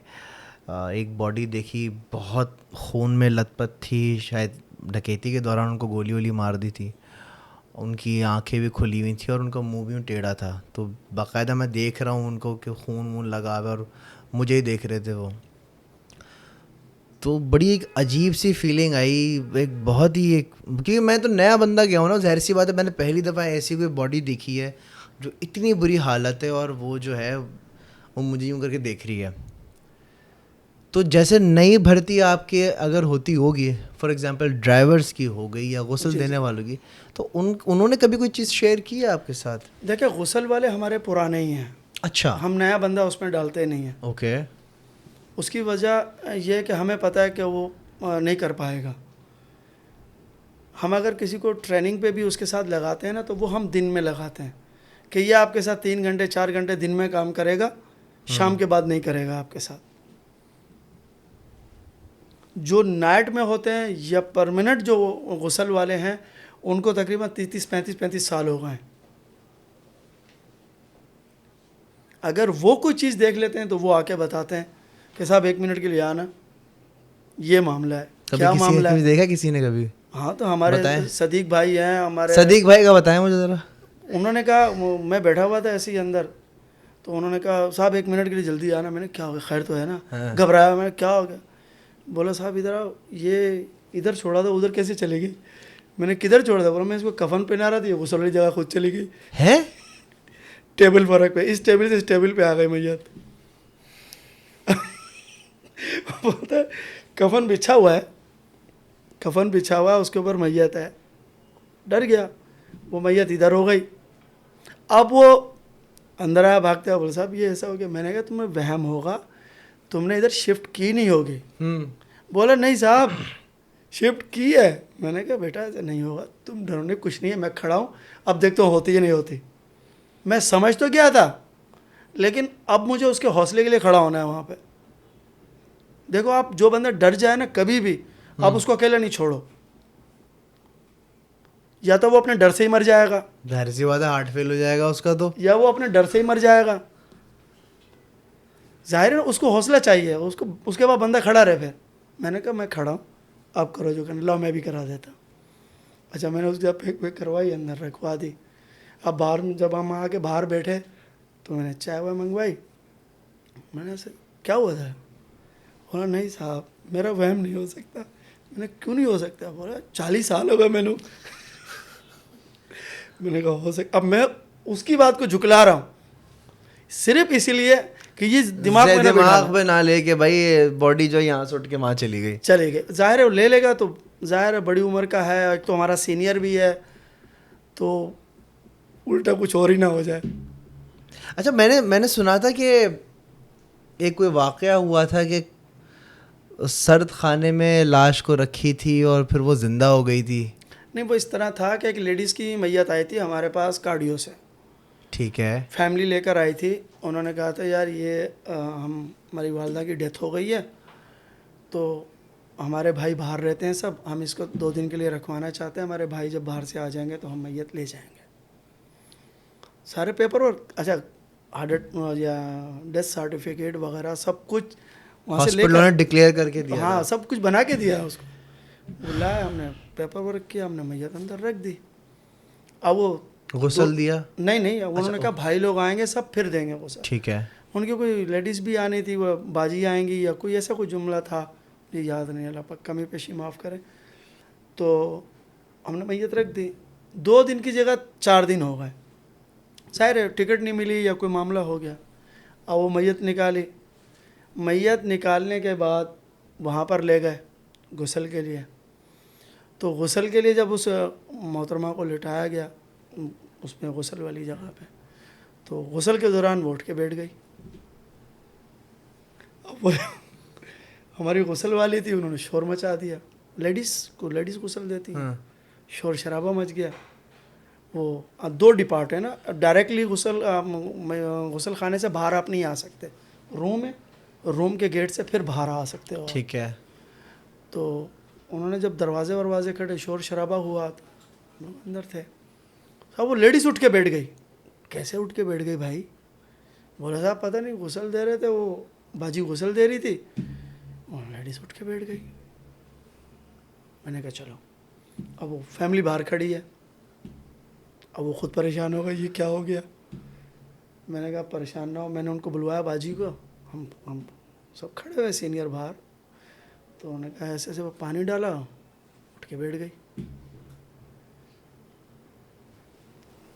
ایک باڈی دیکھی, بہت خون میں لت پت تھی. شاید ڈکیتی کے دوران ان کو گولی وولی مار دی تھی. ان کی آنکھیں بھی کھلی ہوئی تھیں اور ان کا منہ بھی ٹیڑھا تھا. تو باقاعدہ میں دیکھ رہا ہوں ان کو کہ خون وون لگا ہوا, اور مجھے ہی دیکھ رہے تھے وہ. تو بڑی ایک عجیب سی فیلنگ آئی, ایک بہت ہی ایک, کیونکہ میں تو نیا بندہ گیا ہوں نا, ظاہر سی بات ہے میں نے پہلی دفعہ ایسی کوئی باڈی دیکھی ہے جو اتنی بری حالت ہے, اور وہ جو ہے وہ مجھے یوں کر کے دیکھ رہی ہے. تو جیسے نئی بھرتی آپ کے اگر ہوتی ہوگی, فار ایگزامپل ڈرائیورس کی ہو گئی یا غسل دینے والوں کی, تو انہوں نے کبھی کوئی چیز شیئر کی ہے آپ کے ساتھ؟ دیکھیں غسل والے ہمارے پرانے ہی ہیں. اچھا, ہم نیا بندہ اس میں ڈالتے نہیں ہیں. اوکے. اس کی وجہ یہ کہ ہمیں پتہ ہے کہ وہ نہیں کر پائے گا. ہم اگر کسی کو ٹریننگ پہ بھی اس کے ساتھ لگاتے ہیں نا, تو وہ ہم دن میں لگاتے ہیں کہ یہ آپ کے ساتھ 3 گھنٹے 4 گھنٹے دن میں کام کرے گا, شام کے بعد نہیں کرے گا آپ کے ساتھ. جو نائٹ میں ہوتے ہیں یا پرماننٹ جو غسل والے ہیں, ان کو تقریباً 35 سال ہو گئے ہیں. اگر وہ کوئی چیز دیکھ لیتے ہیں تو وہ آ کے بتاتے ہیں کہ صاحب 1 منٹ کے لیے آنا, یہ معاملہ ہے. کیا معاملہ ہے؟ دیکھا کسی نے کبھی؟ ہاں تو ہمارے صدیق بھائی ہیں, ہمارے صدیق بھائی کا بتائیں مجھے ذرا. انہوں نے کہا, میں بیٹھا ہوا تھا ایسے ہی اندر, تو انہوں نے کہا صاحب 1 منٹ کے لیے جلدی آنا. میں نے کیا ہو گیا, خیر تو ہے نا؟ گھبرایا میں, کیا ہو گیا؟ بولا صاحب ادھر آؤ, یہ ادھر چھوڑا تھا, ادھر کیسے چلے گئی؟ میں نے کدھر چھوڑا تھا؟ بولا میں اس کو کفن پہنا رہا تھا, یہ غسل والی جگہ خود چلی گئی ہے. ٹیبل فرق پہ, اس ٹیبل سے اس ٹیبل پہ آ گئی میت. بولتا ہے کفن بچھا ہوا ہے, کفن بچھا ہوا ہے, اس کے اوپر میت ہے. ڈر گیا, وہ میت ادھر ہو گئی. اب وہ اندر آیا بھاگتے ہوئے، بولے صاحب یہ ایسا ہو گیا. میں نے کہا تمہیں وہم ہوگا، تم نے ادھر شفٹ کی نہیں ہوگی. بولا نہیں صاحب شفٹ کی ہے. میں نے کہا بیٹا ایسا نہیں ہوگا، تم ڈرو، کچھ نہیں ہے، میں کھڑا ہوں، اب دیکھتا ہوں ہوتی یا نہیں ہوتی. میں سمجھ تو گیا تھا، لیکن اب مجھے اس کے حوصلے کے لیے کھڑا ہونا ہے وہاں پہ. دیکھو آپ جو بندہ ڈر جائے نا کبھی بھی، آپ اس کو اکیلا نہیں چھوڑو. یا تو وہ اپنے ڈر سے ہی مر جائے گا، ظاہر سی بات ہے ہارٹ فیل ہو جائے گا اس کا، تو یا وہ اپنے ڈر سے ہی مر جائے گا. ظاہر ہے اس کو حوصلہ چاہیے، اس کے بعد بندہ کھڑا رہے. پھر میں نے کہا میں کھڑا ہوں، آپ کرو جو کرنا، لاؤ میں بھی کرا دیتا. اچھا میں نے اس جب پیک کروائی، اندر رکھوا دی. اب باہر جب ہم آ کے باہر بیٹھے تو میں نے چائے وائے منگوائی. میں نے کیا ہوا تھا؟ بولا نہیں صاحب میرا وہم نہیں ہو سکتا. میں نے کیوں نہیں ہو سکتا؟ بولا 40 سال ہو گئے میں نے. میں نے کہا ہو سکتا. اب میں اس کی بات کو جھکلا رہا ہوں صرف اسی لیے کہ یہ دماغ میں نہ لے کہ بھائی باڈی جو یہاں سے اٹھ کے وہاں چلی گئی. چلے گئے. ظاہر ہے لے گا تو ظاہر ہے بڑی عمر کا ہے، ایک تو ہمارا سینئر بھی ہے، تو الٹا کچھ اور ہی نہ ہو جائے. اچھا میں نے سنا تھا کہ ایک کوئی واقعہ ہوا تھا کہ سرد خانے میں لاش کو رکھی تھی اور پھر وہ زندہ ہو گئی تھی. نہیں وہ اس طرح تھا کہ ایک لیڈیز کی میت آئی تھی ہمارے پاس کارڈیو سے. ٹھیک ہے. فیملی لے کر آئی تھی. انہوں نے کہا تھا یار یہ ہماری والدہ کی ڈیتھ ہو گئی ہے، تو ہمارے بھائی باہر رہتے ہیں سب، ہم اس کو 2 دن کے لیے رکھوانا چاہتے ہیں. ہمارے بھائی جب باہر سے آ جائیں گے تو ہم میت لے جائیں گے. سارے پیپر ورک، اچھا یا ڈیتھ سرٹیفکیٹ وغیرہ سب کچھ وہاں سے لے کر ڈکلیئر کر کے دیا. ہاں سب کچھ بنا کے دیا اس کو. بلایا، ہم نے پیپر ورک کیا، ہم نے میت اندر رکھ دی. اب وہ غسل دیا؟ نہیں انہوں نے کہا بھائی لوگ آئیں گے سب پھر دیں گے غسل. ٹھیک ہے. ان کی کوئی لیڈیز بھی آنی تھی، وہ باجی آئیں گی یا کوئی ایسا کوئی جملہ تھا، یہ یاد نہیں، اللہ پاک کمی پیشی معاف کرے. تو ہم نے میت رکھ دی. 2 دن کی جگہ 4 دن ہو گئے. ظاہر ہے ٹکٹ نہیں ملی یا کوئی معاملہ ہو گیا. اب وہ میت نکالی. میت نکالنے کے بعد وہاں پر لے گئے غسل کے لیے. تو غسل کے لیے جب اس محترمہ کو لٹایا گیا اس میں غسل والی جگہ پہ، تو غسل کے دوران وہ اٹھ کے بیٹھ گئی. اب ہماری غسل والی تھی، انہوں نے شور مچا دیا. لیڈیز غسل دیتی ہیں، شور شرابہ مچ گیا. وہ 2 ڈپارٹ ہے نا، ڈائریکٹلی غسل خانے سے باہر آپ نہیں آ سکتے، روم ہے، روم کے گیٹ سے پھر باہر آ سکتے ہو. ٹھیک ہے. تو انہوں نے جب دروازے کھڑے، شور شرابہ ہوا تو اندر تھے. اب وہ لیڈیز اٹھ کے بیٹھ گئی. کیسے اٹھ کے بیٹھ گئی بھائی؟ بولا صاحب پتہ نہیں غسل دے رہے تھے، وہ باجی غسل دے رہی تھی، اور لیڈیز اٹھ کے بیٹھ گئی. میں نے کہا چلو. اب وہ فیملی باہر کھڑی ہے. اب وہ خود پریشان ہو گئی یہ کیا ہو گیا. میں نے کہا پریشان نہ ہو. میں نے ان کو بلوایا باجی کو، ہم سب کھڑے ہوئے سینئر باہر. تو انہوں نے کہا ایسے ایسے وہ پانی ڈالا، اٹھ کے بیٹھ گئی.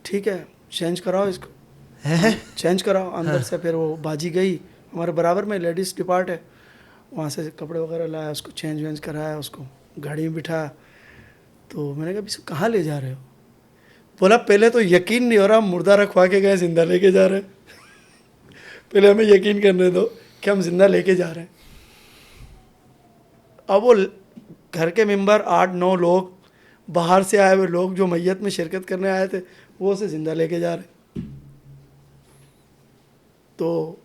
ٹھیک ہے چینج کراؤ اس کو، چینج کراؤ اندر سے. پھر وہ باجی گئی، ہمارے برابر میں لیڈیز ڈپارٹ ہے، وہاں سے کپڑے وغیرہ لایا، اس کو چینج وینج کرایا، اس کو گاڑی میں بٹھایا. تو میں نے کہا اس کو کہاں لے جا رہے ہو؟ بولا پہلے تو یقین نہیں ہو رہا، ہم مردہ رکھوا کے گئے زندہ لے کے جا رہے ہیں. پہلے ہمیں یقین کرنے دو کہ ہم زندہ لے کے جا رہے ہیں. اب وہ گھر کے ممبر 8-9 لوگ، باہر سے آئے ہوئے لوگ جو میت میں شرکت کرنے آئے تھے، وہ اسے زندہ لے کے جا رہے. تو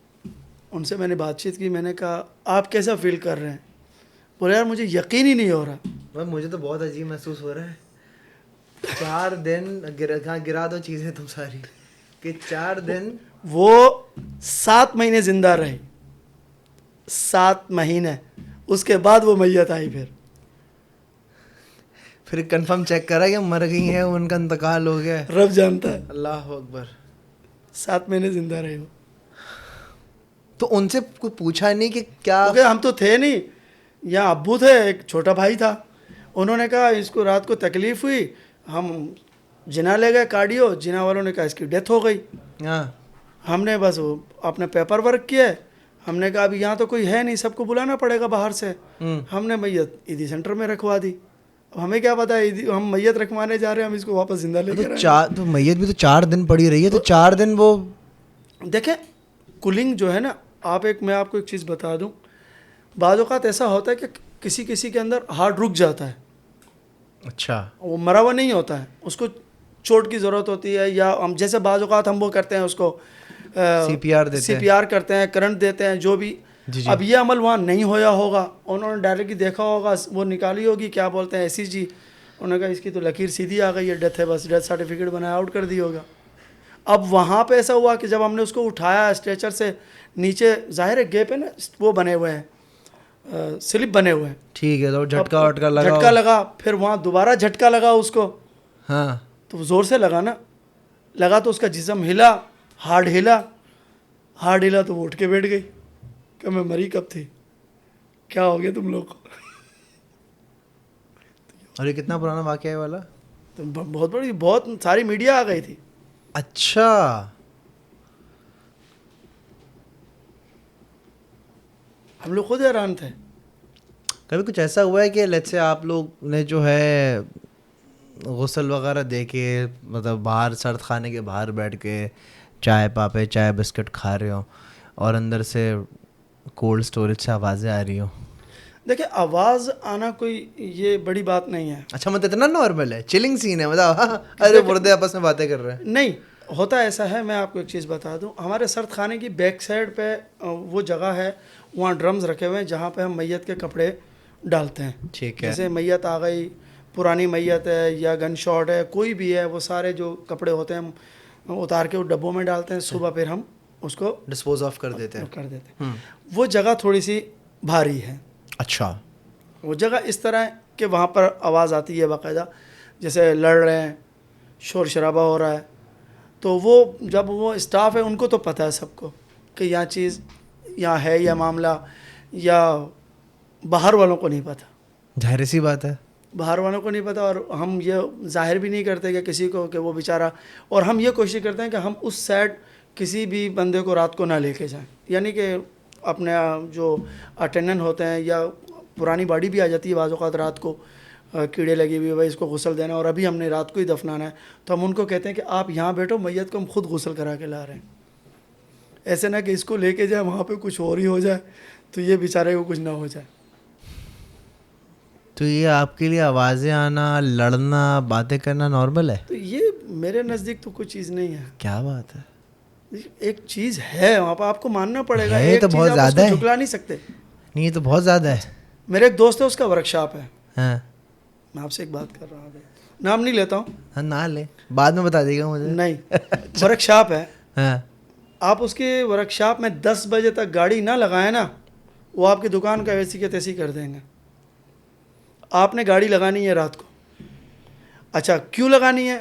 ان سے میں نے بات چیت کی. میں نے کہا آپ کیسا فیل کر رہے ہیں؟ بولے یار مجھے یقین ہی نہیں ہو رہا. مجھے تو بہت عجیب محسوس ہو رہا ہے. 4 دن گرا دو چیزیں تم ساری کہ 4 دن. وہ 7 مہینے زندہ رہی، 7 مہینے. اس کے بعد وہ میت آئی. پھر کنفرم چیک کرا کہ مر گئی ہیں، ان کا انتقال ہو گیا. رب جانتا ہے. اللہ اکبر. 7 مہینے زندہ رہے ہو. تو ان سے کوئی پوچھا نہیں کہ کیا؟ ہم تو تھے نہیں، یہاں ابو تھے، ایک چھوٹا بھائی تھا. انہوں نے کہا اس کو رات کو تکلیف ہوئی، ہم جنا لے گئے کارڈیو. جنا والوں نے کہا اس کی ڈیتھ ہو گئی. ہم نے بس اپنے پیپر ورک کیا. ہم نے کہا ابھی یہاں تو کوئی ہے نہیں، سب کو بلانا پڑے گا باہر سے. ہم نے میت ایدھی سینٹر میں رکھوا دی. اب ہمیں کیا پتا ہے ہم میت رکھوانے جا رہے ہیں, ہم اس کو واپس زندہ لے کے تو میت بھی تو 4 دن پڑی رہی ہے, تو 4 دن وہ دیکھیں کولنگ جو ہے نا, میں آپ کو ایک چیز بتا دوں, بعض اوقات ایسا ہوتا ہے کہ کسی کے اندر ہارٹ رک جاتا ہے, اچھا وہ مرا ہوا نہیں ہوتا ہے, اس کو چوٹ کی ضرورت ہوتی ہے, یا ہم جیسے بعض اوقات ہم وہ کرتے ہیں اس کو سی پی آر کرتے ہیں, کرنٹ دیتے ہیں, جو بھی. اب یہ عمل وہاں نہیں ہویا ہوگا, انہوں نے ڈائریکٹلی دیکھا ہوگا, وہ نکالی ہوگی کیا بولتے ہیں ایسی جی, انہوں نے کہا اس کی تو لکیر سیدھی آ گئی ہے, ڈیتھ ہے, بس ڈیتھ سرٹیفکیٹ بنایا, آؤٹ کر دی ہوگا. اب وہاں پہ ایسا ہوا کہ جب ہم نے اس کو اٹھایا اسٹریچر سے نیچے, ظاہر ہے گیپ ہے نا, وہ بنے ہوئے ہیں, سلپ بنے ہوئے ہیں, ٹھیک ہے, تو جھٹکا لگا, پھر وہاں دوبارہ جھٹکا لگا اس کو, ہاں تو زور سے لگا نا, لگا تو اس کا جسم ہلا, ہارٹ ہلا تو وہ اٹھ کے بیٹھ گئی کہ میں مری کب تھی, کیا ہو گیا تم لوگ کو. اور یہ کتنا پرانا واقعہ ہے والا؟ تو بہت ساری میڈیا آ گئی تھی. اچھا, ہم لوگ خود حیران تھے. کبھی کچھ ایسا ہوا ہے کہ لیٹس سے آپ لوگ نے جو ہے غسل وغیرہ دے کے, مطلب باہر سرد خانے کے باہر بیٹھ کے چائے پاپے, چائے بسکٹ کھا رہے ہو, اور اندر سے کولڈ اسٹوریج سے آوازیں آ رہی ہوں؟ دیکھیں آواز آنا کوئی یہ بڑی بات نہیں ہے. اچھا, مطلب اتنا نارمل ہے, چلنگ سین ہے, مطلب ارے مردے آپس میں باتیں کر رہے ہیں؟ نہیں ہوتا ایسا ہے. میں آپ کو ایک چیز بتا دوں, ہمارے سرد خانے کی بیک سائڈ پہ وہ جگہ ہے, وہاں ڈرمز رکھے ہوئے ہیں جہاں پہ ہم میت کے کپڑے ڈالتے ہیں. ٹھیک ہے, جیسے میت آ گئی, پرانی میت ہے یا گن شاٹ ہے, کوئی بھی ہے, وہ سارے جو کپڑے ہوتے ہیں ہم اتار کے وہ ڈبوں میں ڈالتے ہیں, صبح پھر ہم اس کو ڈسپوز آف کر دیتے ہیں. وہ جگہ تھوڑی سی بھاری ہے. اچھا, وہ جگہ اس طرح ہے کہ وہاں پر آواز آتی ہے باقاعدہ, جیسے لڑ رہے ہیں, شور شرابہ ہو رہا ہے. تو وہ جب وہ اسٹاف ہے ان کو تو پتہ ہے سب کو کہ یہاں چیز یہاں ہے یا معاملہ, یا باہر والوں کو نہیں پتہ. ظاہر سی بات ہے, باہر والوں کو نہیں پتہ, اور ہم یہ ظاہر بھی نہیں کرتے کہ کسی کو کہ وہ بیچارہ, اور ہم یہ کوشش کرتے ہیں کہ ہم اس سائڈ کسی بھی بندے کو رات کو نہ لے کے جائیں. یعنی کہ اپنے جو اٹینڈنٹ ہوتے ہیں, یا پرانی باڈی بھی آ جاتی ہے بعض اوقات رات کو, کیڑے لگے ہوئے, بھائی اس کو غسل دینا اور ابھی ہم نے رات کو ہی دفنانا ہے, تو ہم ان کو کہتے ہیں کہ آپ یہاں بیٹھو, میت کو ہم خود غسل کرا کے لا رہے ہیں. ایسے نہ کہ اس کو لے کے جائے وہاں پہ کچھ اور ہی ہو جائے تو یہ بیچارے کو کچھ نہ ہو جائے. تو یہ آپ کے لیے آوازیں آنا, لڑنا, باتیں کرنا نارمل ہے؟ تو یہ میرے نزدیک تو کوئی چیز نہیں ہے. کیا بات ہے, ایک چیز ہے وہاں پہ, آپ کو ماننا پڑے گا. یہ تو بہت زیادہ ہے, جھٹلا نہیں سکتے. نہیں, یہ تو بہت زیادہ ہے. میرے ایک دوست ہے, اس کا ورک شاپ ہے. ہاں, میں آپ سے ایک بات کر رہا ہوں, نام نہیں لیتا ہوں. ہاں نہ لے, بعد میں بتا دے گا مجھے. نہیں, ورک شاپ ہے. ہاں, آپ اس کے ورک شاپ میں 10 بجے تک گاڑی نہ لگائیں نا, وہ آپ کی دکان کا ایسی کے تیسی کر دیں گے. آپ نے گاڑی لگانی ہے رات کو. اچھا کیوں لگانی ہے؟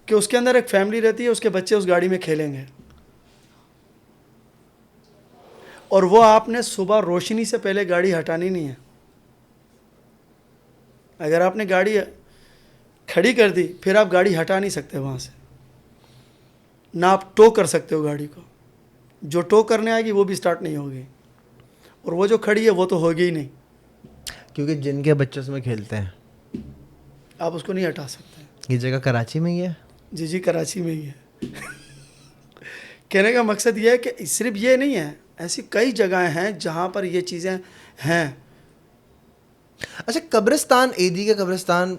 کہ اس کے اندر ایک فیملی رہتی ہے, اس کے بچے اس گاڑی میں کھیلیں گے, اور وہ آپ نے صبح روشنی سے پہلے گاڑی ہٹانی نہیں ہے. اگر آپ نے گاڑی کھڑی کر دی پھر آپ گاڑی ہٹا نہیں سکتے وہاں سے, نہ آپ ٹو کر سکتے ہو گاڑی کو. جو ٹو کرنے آئے گی وہ بھی سٹارٹ نہیں ہوگی, اور وہ جو کھڑی ہے وہ تو ہوگی ہی نہیں, کیونکہ جن کے بچے اس میں کھیلتے ہیں, آپ اس کو نہیں ہٹا سکتے. یہ جگہ کراچی میں ہی ہے؟ جی کراچی میں ہی ہے. کہنے کا مقصد یہ ہے کہ صرف یہ نہیں ہے, ایسی کئی جگہیں ہیں جہاں پر یہ چیزیں ہیں. اچھا, قبرستان, ایدی کا قبرستان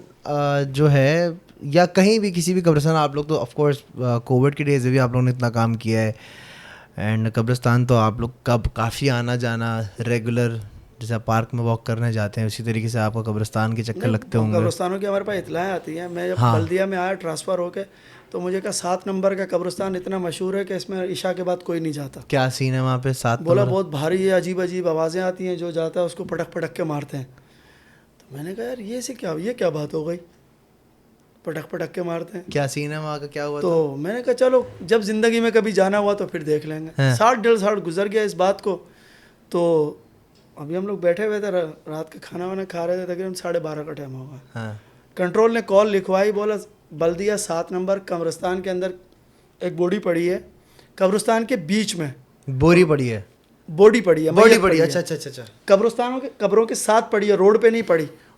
جو ہے, یا کہیں بھی کسی بھی قبرستان, آپ لوگ تو آف کورس کووڈ کی ڈیز میں بھی آپ لوگوں نے اتنا کام کیا ہے, اینڈ قبرستان تو آپ لوگ کب کافی آنا جانا ریگولر, جیسے آپ پارک میں واک کرنے جاتے ہیں اسی طریقے سے آپ کو قبرستان کے چکر لگتے ہوں گے. قبرستانوں کی ہمارے پاس اطلاع آتی ہیں. میں جب بلدیہ میں آیا ٹرانسفر ہو کے, تو مجھے کہا 7 نمبر کا قبرستان اتنا مشہور ہے کہ اس میں عشاء کے بعد کوئی نہیں جاتا. کیا سین ہے وہاں پہ؟ 7 بولا بہت بھاری ہے, عجیب عجیب آوازیں آتی ہیں, جو جاتا ہے اس کو پٹک پٹک کے مارتے ہیں. تو میں نے کہا یار یہ کیا بات ہو گئی, پٹک پٹک کے مارتے ہیں, کیا سین ہے وہاں کا, کیا ہوا؟ تو میں نے کہا چلو جب زندگی میں کبھی جانا ہوا تو پھر دیکھ لیں گے. 60-1.5 گزر گیا اس بات کو. تو ابھی ہم لوگ بیٹھے ہوئے تھے, رات کا کھانا وانا کھا رہے تھے, تقریباً 12:30 کا ٹائم ہوگا. کنٹرول نے کال لکھوائی, بولا بلدیہ 7 نمبر قبرستان کے اندر ایک بوڈی پڑی ہے, قبرستان کے بیچ میں بوری پڑی ہے, بوڈی پڑی ہے. اچھا, قبرستانوں کے قبروں کے ساتھ پڑی ہے, روڈ پہ نہیں پڑی,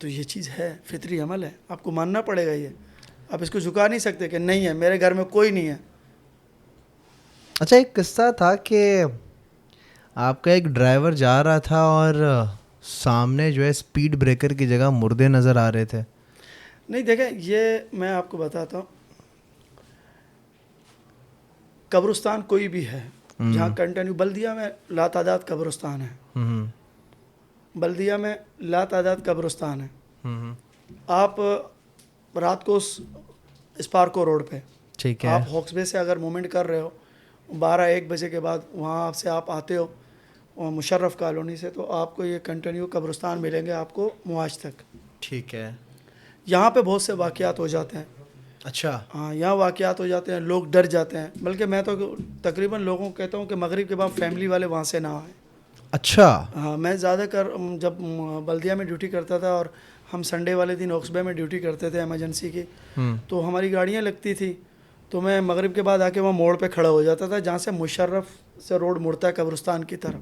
تو یہ چیز ہے، فطری عمل ہے، آپ کو ماننا پڑے گا. یہ آپ اس کو جھکا نہیں سکتے کہ نہیں ہے میرے گھر میں کوئی نہیں ہے. اچھا ایک قصہ تھا کہ آپ کا ایک ڈرائیور جا رہا تھا اور سامنے جو ہے اسپیڈ بریکر کی جگہ مردے نظر آ رہے تھے. نہیں دیکھیں، یہ میں آپ کو بتاتا ہوں، قبرستان کوئی بھی ہے جہاں کنٹینیو، بلدیہ میں لاتعداد قبرستان ہے، بلدیہ میں لاتعداد قبرستان ہے. آپ رات کو اسپارکو روڈ پہ، ٹھیک ہے. آپ ہاکس بے سے اگر موومنٹ کر رہے ہو 12-1 بجے کے بعد، وہاں سے آپ آتے ہو مشرف کالونی سے، تو آپ کو یہ کنٹینیو قبرستان ملیں گے آپ کو معاش تک. ٹھیک ہے. یہاں پہ بہت سے واقعات ہو جاتے ہیں. اچھا. ہاں، یہاں واقعات ہو جاتے ہیں، لوگ ڈر جاتے ہیں. بلکہ میں تو تقریباً لوگوں کو کہتا ہوں کہ مغرب کے بعد فیملی والے وہاں سے نہ آئیں. اچھا. ہاں، میں زیادہ کر جب بلدیہ میں ڈیوٹی کرتا تھا اور ہم سنڈے والے دن اوکسبے میں ڈیوٹی کرتے تھے ایمرجنسی کی، تو ہماری گاڑیاں لگتی تھی، تو میں مغرب کے بعد آ کے وہاں موڑ پہ کھڑا ہو جاتا تھا جہاں سے مشرف سے روڈ مڑتا ہے قبرستان کی طرف.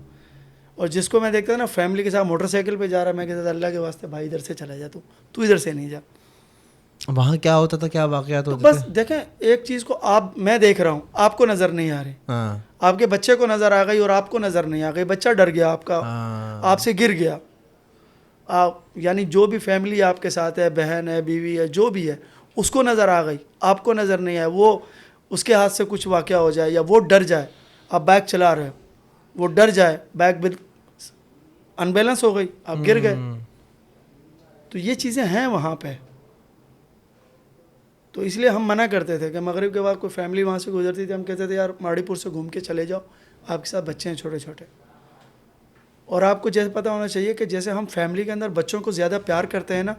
اور جس کو میں دیکھتا تھا نا فیملی کے ساتھ موٹر سائیکل پہ جا رہا ہے، میں کہتا تھا اللہ کے واسطے بھائی ادھر سے چلا جا، تو ادھر سے نہیں جا. وہاں کیا ہوتا تھا, کیا واقعات تو ہوتے تھے؟ بس دیکھیں ایک چیز کو میں دیکھ رہا ہوں, آپ کو نظر نہیں آ رہی, ہاں آپ کے بچے کو نظر آ گئی اور آپ کو نظر نہیں آ گئی, بچہ ڈر گیا آپ کا, آپ سے گر گیا, آپ یعنی جو بھی فیملی آپ کے ساتھ ہے, بہن ہے, بیوی ہے, جو بھی ہے, اس کو نظر آ گئی, آپ کو نظر نہیں آیا, وہ اس کے ہاتھ سے کچھ واقعہ ہو جائے یا وہ ڈر جائے, آپ بائک چلا رہے ہو, وہ ڈر جائے, بائک ان بیلنس ہو گئی, آپ گر گئے. تو یہ چیزیں ہیں وہاں پہ. تو اس لیے ہم منع کرتے تھے کہ مغرب کے بعد کوئی فیملی وہاں سے گزرتی تھی, ہم کہتے تھے یار ماڑی پور سے گھوم کے چلے جاؤ, آپ کے ساتھ بچے ہیں چھوٹے چھوٹے. اور آپ کو جیسے پتہ ہونا چاہیے کہ جیسے ہم فیملی کے اندر بچوں کو زیادہ پیار کرتے ہیں نا,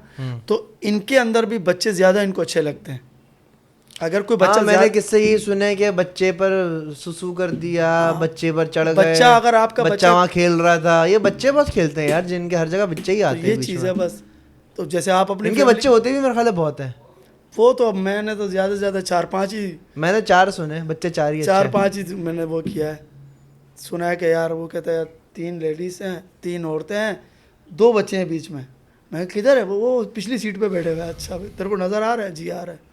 تو ان کے اندر بھی بچے زیادہ ان کو اچھے لگتے ہیں. اگر کوئی بچہ, میں نے کس سے یہ سنا ہے کہ بچے پر سسو کر دیا, بچے پر چڑھ گئے, بچہ اگر آپ کا بچہ وہاں کھیل رہا تھا. یہ بچے بہت کھیلتے ہیں یار, جن کے ہر جگہ بچے ہی تو آتے ہیں یہ بیچ چیز میں. ہے بس. تو جیسے آپ اپنی ان کے بچے ہوتے بھی میرے خیال ہے بہت ہیں. وہ تو میں نے تو زیادہ سے زیادہ 4-5 ہی, میں نے 4 سنے, بچے 4 ہی. 4-5 ہی میں نے وہ کیا ہے, سنا ہے کہ یار وہ کہتا ہے 3 لیڈیز ہیں, 3 عورتیں ہیں, 2 بچے ہیں بیچ میں. میں کدھر ہے, وہ پچھلی سیٹ پہ بیٹھے ہوئے. اچھا تیرے کو نظر آ رہا ہے؟ جی آ رہا ہے.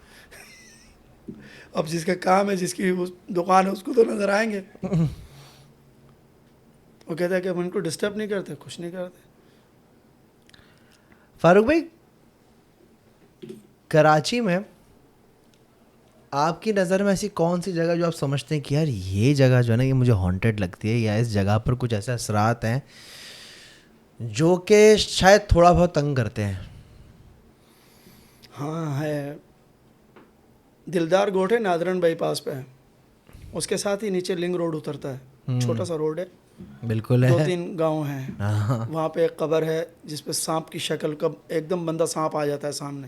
اب جس کا کام ہے, جس کی دکان ہے, اس کو تو نظر آئیں گے. وہ کہتا ہے کہ ہم ان کو ڈسٹرب نہیں کرتے, کچھ نہیں کرتے. فاروق بھائی, کراچی میں آپ کی نظر میں ایسی کون سی جگہ جو آپ سمجھتے ہیں کہ یار یہ جگہ جو ہے نا یہ مجھے ہانٹیڈ لگتی ہے, یا اس جگہ پر کچھ ایسے اثرات ہیں جو کہ شاید تھوڑا بہت تنگ کرتے ہیں؟ ہاں ہے, دلدار گوٹھ ہے, نادرن بائی پاس پہ ہے, اس کے ساتھ ہی نیچے لنگ روڈ اترتا ہے, چھوٹا سا روڈ ہے, بالکل ہے, 2-3 گاؤں ہیں. وہاں پہ ایک قبر ہے جس پہ سانپ کی شکل کا ایک دم بندہ سانپ آ جاتا ہے سامنے,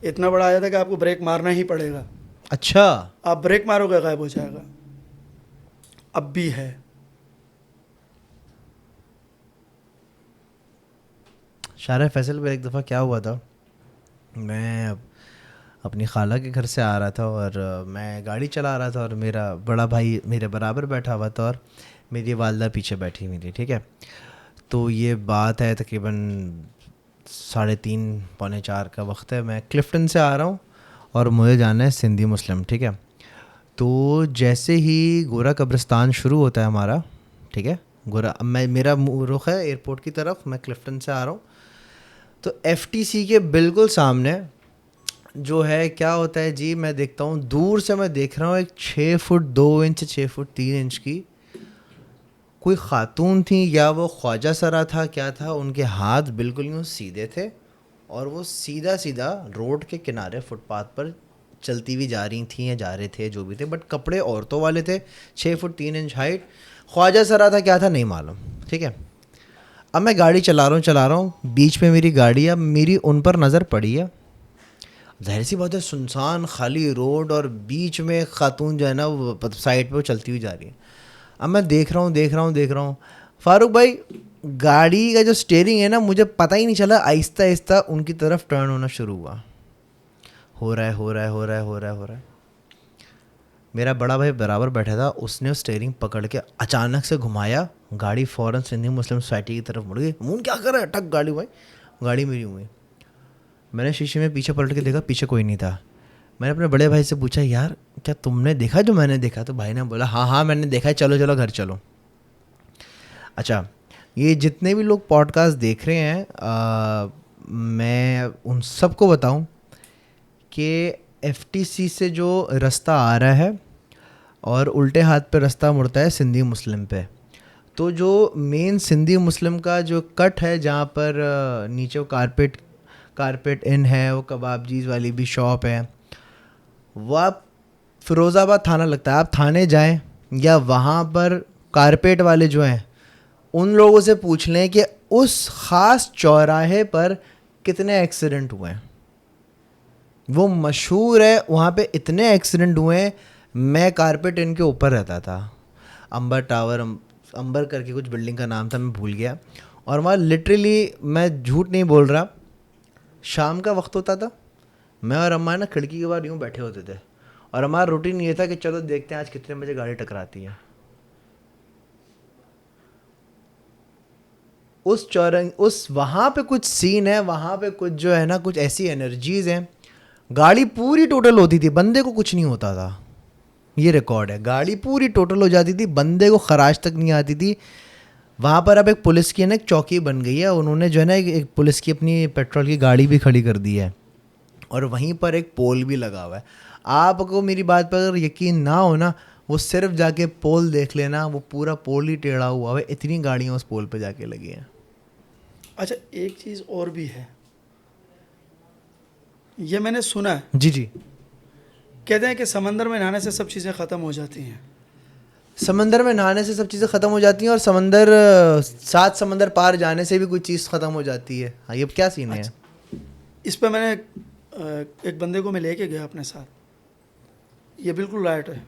اتنا بڑا آ جاتا ہے کہ آپ کو بریک مارنا ہی پڑے گا. اچھا, آپ بریک مارو گے غائب ہو جائے گا. اب بھی ہے. شارع فیصل پہ ایک دفعہ کیا ہوا تھا, میں اپنی خالہ کے گھر سے آ رہا تھا اور میں گاڑی چلا رہا تھا, اور میرا بڑا بھائی میرے برابر بیٹھا ہوا تھا اور میری والدہ پیچھے بیٹھی ہوئی تھی. ٹھیک ہے, تو یہ بات ہے تقریباً 3:30 پونے 4 کا وقت ہے. میں کلفٹن سے آ رہا ہوں اور مجھے جانا ہے سندھی مسلم. ٹھیک ہے, تو جیسے ہی گورا قبرستان شروع ہوتا ہے ہمارا, ٹھیک ہے, گورا, میرا رخ ہے ایئرپورٹ کی طرف, میں کلفٹن سے آ رہا ہوں, تو ایف ٹی سی کے بالکل سامنے جو ہے کیا ہوتا ہے جی, میں دیکھتا ہوں دور سے, میں دیکھ رہا ہوں ایک 6 فٹ 2 انچ 6 فٹ 3 انچ کی کوئی خاتون تھی, یا وہ خواجہ سرا تھا, کیا تھا, ان کے ہاتھ بالکل یوں سیدھے تھے اور وہ سیدھا سیدھا روڈ کے کنارے فٹ پاتھ پر چلتی ہوئی جا رہی تھیں یا جا رہے تھے, جو بھی تھے, بٹ کپڑے عورتوں والے تھے, 6 فٹ 3 انچ ہائٹ. خواجہ سرا تھا, کیا تھا نہیں معلوم. ٹھیک ہے, اب میں گاڑی چلا رہا ہوں, بیچ میں میری گاڑی, اب میری ان پر نظر پڑی ہے. ظاہر سی بات ہے, سنسان خالی روڈ اور بیچ میں خاتون جو ہے نا وہ سائڈ پہ وہ چلتی ہوئی جا رہی ہے. اب میں دیکھ رہا ہوں فاروق بھائی, گاڑی کا جو اسٹیئرنگ ہے نا, مجھے پتہ ہی نہیں چلا, آہستہ آہستہ ان کی طرف ٹرن ہونا شروع ہوا, ہو رہا ہے. میرا بڑا بھائی برابر بیٹھا تھا, اس نے اسٹیئرنگ پکڑ کے اچانک سے گھمایا, گاڑی فوراً سندھی مسلم سوسائٹی کی طرف مڑ گئی. مون کیا کر رہا ہے, ٹک گاڑی, بھائی گاڑی میری ہوئی. میں نے شیشے میں پیچھے پلٹ کے دیکھا, پیچھے کوئی نہیں تھا. میں نے اپنے بڑے بھائی سے پوچھا یار کیا تم نے دیکھا جو میں نے دیکھا؟ تو بھائی نے بولا ہاں میں نے دیکھا ہے, چلو چلو گھر چلو. اچھا, یہ جتنے بھی لوگ پوڈ کاسٹ دیکھ رہے ہیں, میں ان سب کو بتاؤں کہ FTC سے جو رستہ آ رہا ہے اور الٹے ہاتھ پہ رستہ مڑتا ہے سندھی مسلم پہ. تو جو مین سندھی مسلم کا جو کٹ ہے جہاں پر نیچے وہ کارپیٹ ان ہے, وہ کباب جیز والی بھی شاپ ہے, وہ آپ فیروز آباد تھانہ لگتا ہے, آپ تھانے جائیں یا وہاں پر کارپیٹ والے جو ہیں ان لوگوں سے پوچھ لیں کہ اس خاص چوراہے پر کتنے ایکسیڈنٹ ہوئے ہیں. وہ مشہور ہے, وہاں پہ اتنے ایکسیڈنٹ ہوئے ہیں. میں کارپیٹ ان کے اوپر رہتا تھا, امبر ٹاور, امبر کر کے کچھ بلڈنگ کا نام تھا, میں بھول گیا. اور وہاں لٹرلی میں جھوٹ نہیں بول رہا, شام کا وقت ہوتا تھا, میں اور اماں نا کھڑکی کے باہر یوں بیٹھے ہوتے تھے, اور ہمارا روٹین یہ تھا کہ چلو دیکھتے ہیں آج کتنے بجے گاڑی ٹکراتی ہے. اس وہاں پہ کچھ سین ہے, وہاں پہ کچھ جو ہے نا کچھ ایسی انرجیز ہیں. گاڑی پوری ٹوٹل ہوتی تھی, بندے کو کچھ نہیں ہوتا تھا. یہ ریکارڈ ہے, گاڑی پوری ٹوٹل ہو جاتی تھی, بندے کو خراش تک نہیں آتی تھی. وہاں پر اب ایک پولیس کی نا ایک چوکی بن گئی ہے, انہوں نے جو ہے نا ایک پولیس کی اپنی پیٹرول کی گاڑی بھی کھڑی کر دی ہے, اور وہیں پر ایک پول بھی لگا ہوا ہے. آپ کو میری بات پر اگر یقین نہ ہو نا, وہ صرف جا کے پول دیکھ لینا, وہ پورا پول ہی ٹیڑھا ہوا ہے, اتنی گاڑیاں اس پول پہ جا کے لگی ہیں. اچھا ایک چیز اور بھی ہے, یہ میں نے سنا ہے, جی کہتے ہیں کہ سمندر میں نہانے سے سب چیزیں ختم ہو جاتی ہیں. سمندر میں نہانے سے سب چیزیں ختم ہو جاتی ہیں, اور سات سمندر پار جانے سے بھی کوئی چیز ختم ہو جاتی ہے. ہاں, یہ کیا سین ہے؟ اس پہ میں نے ایک بندے کو میں لے کے گیا اپنے ساتھ, یہ بالکل رائٹ ہے.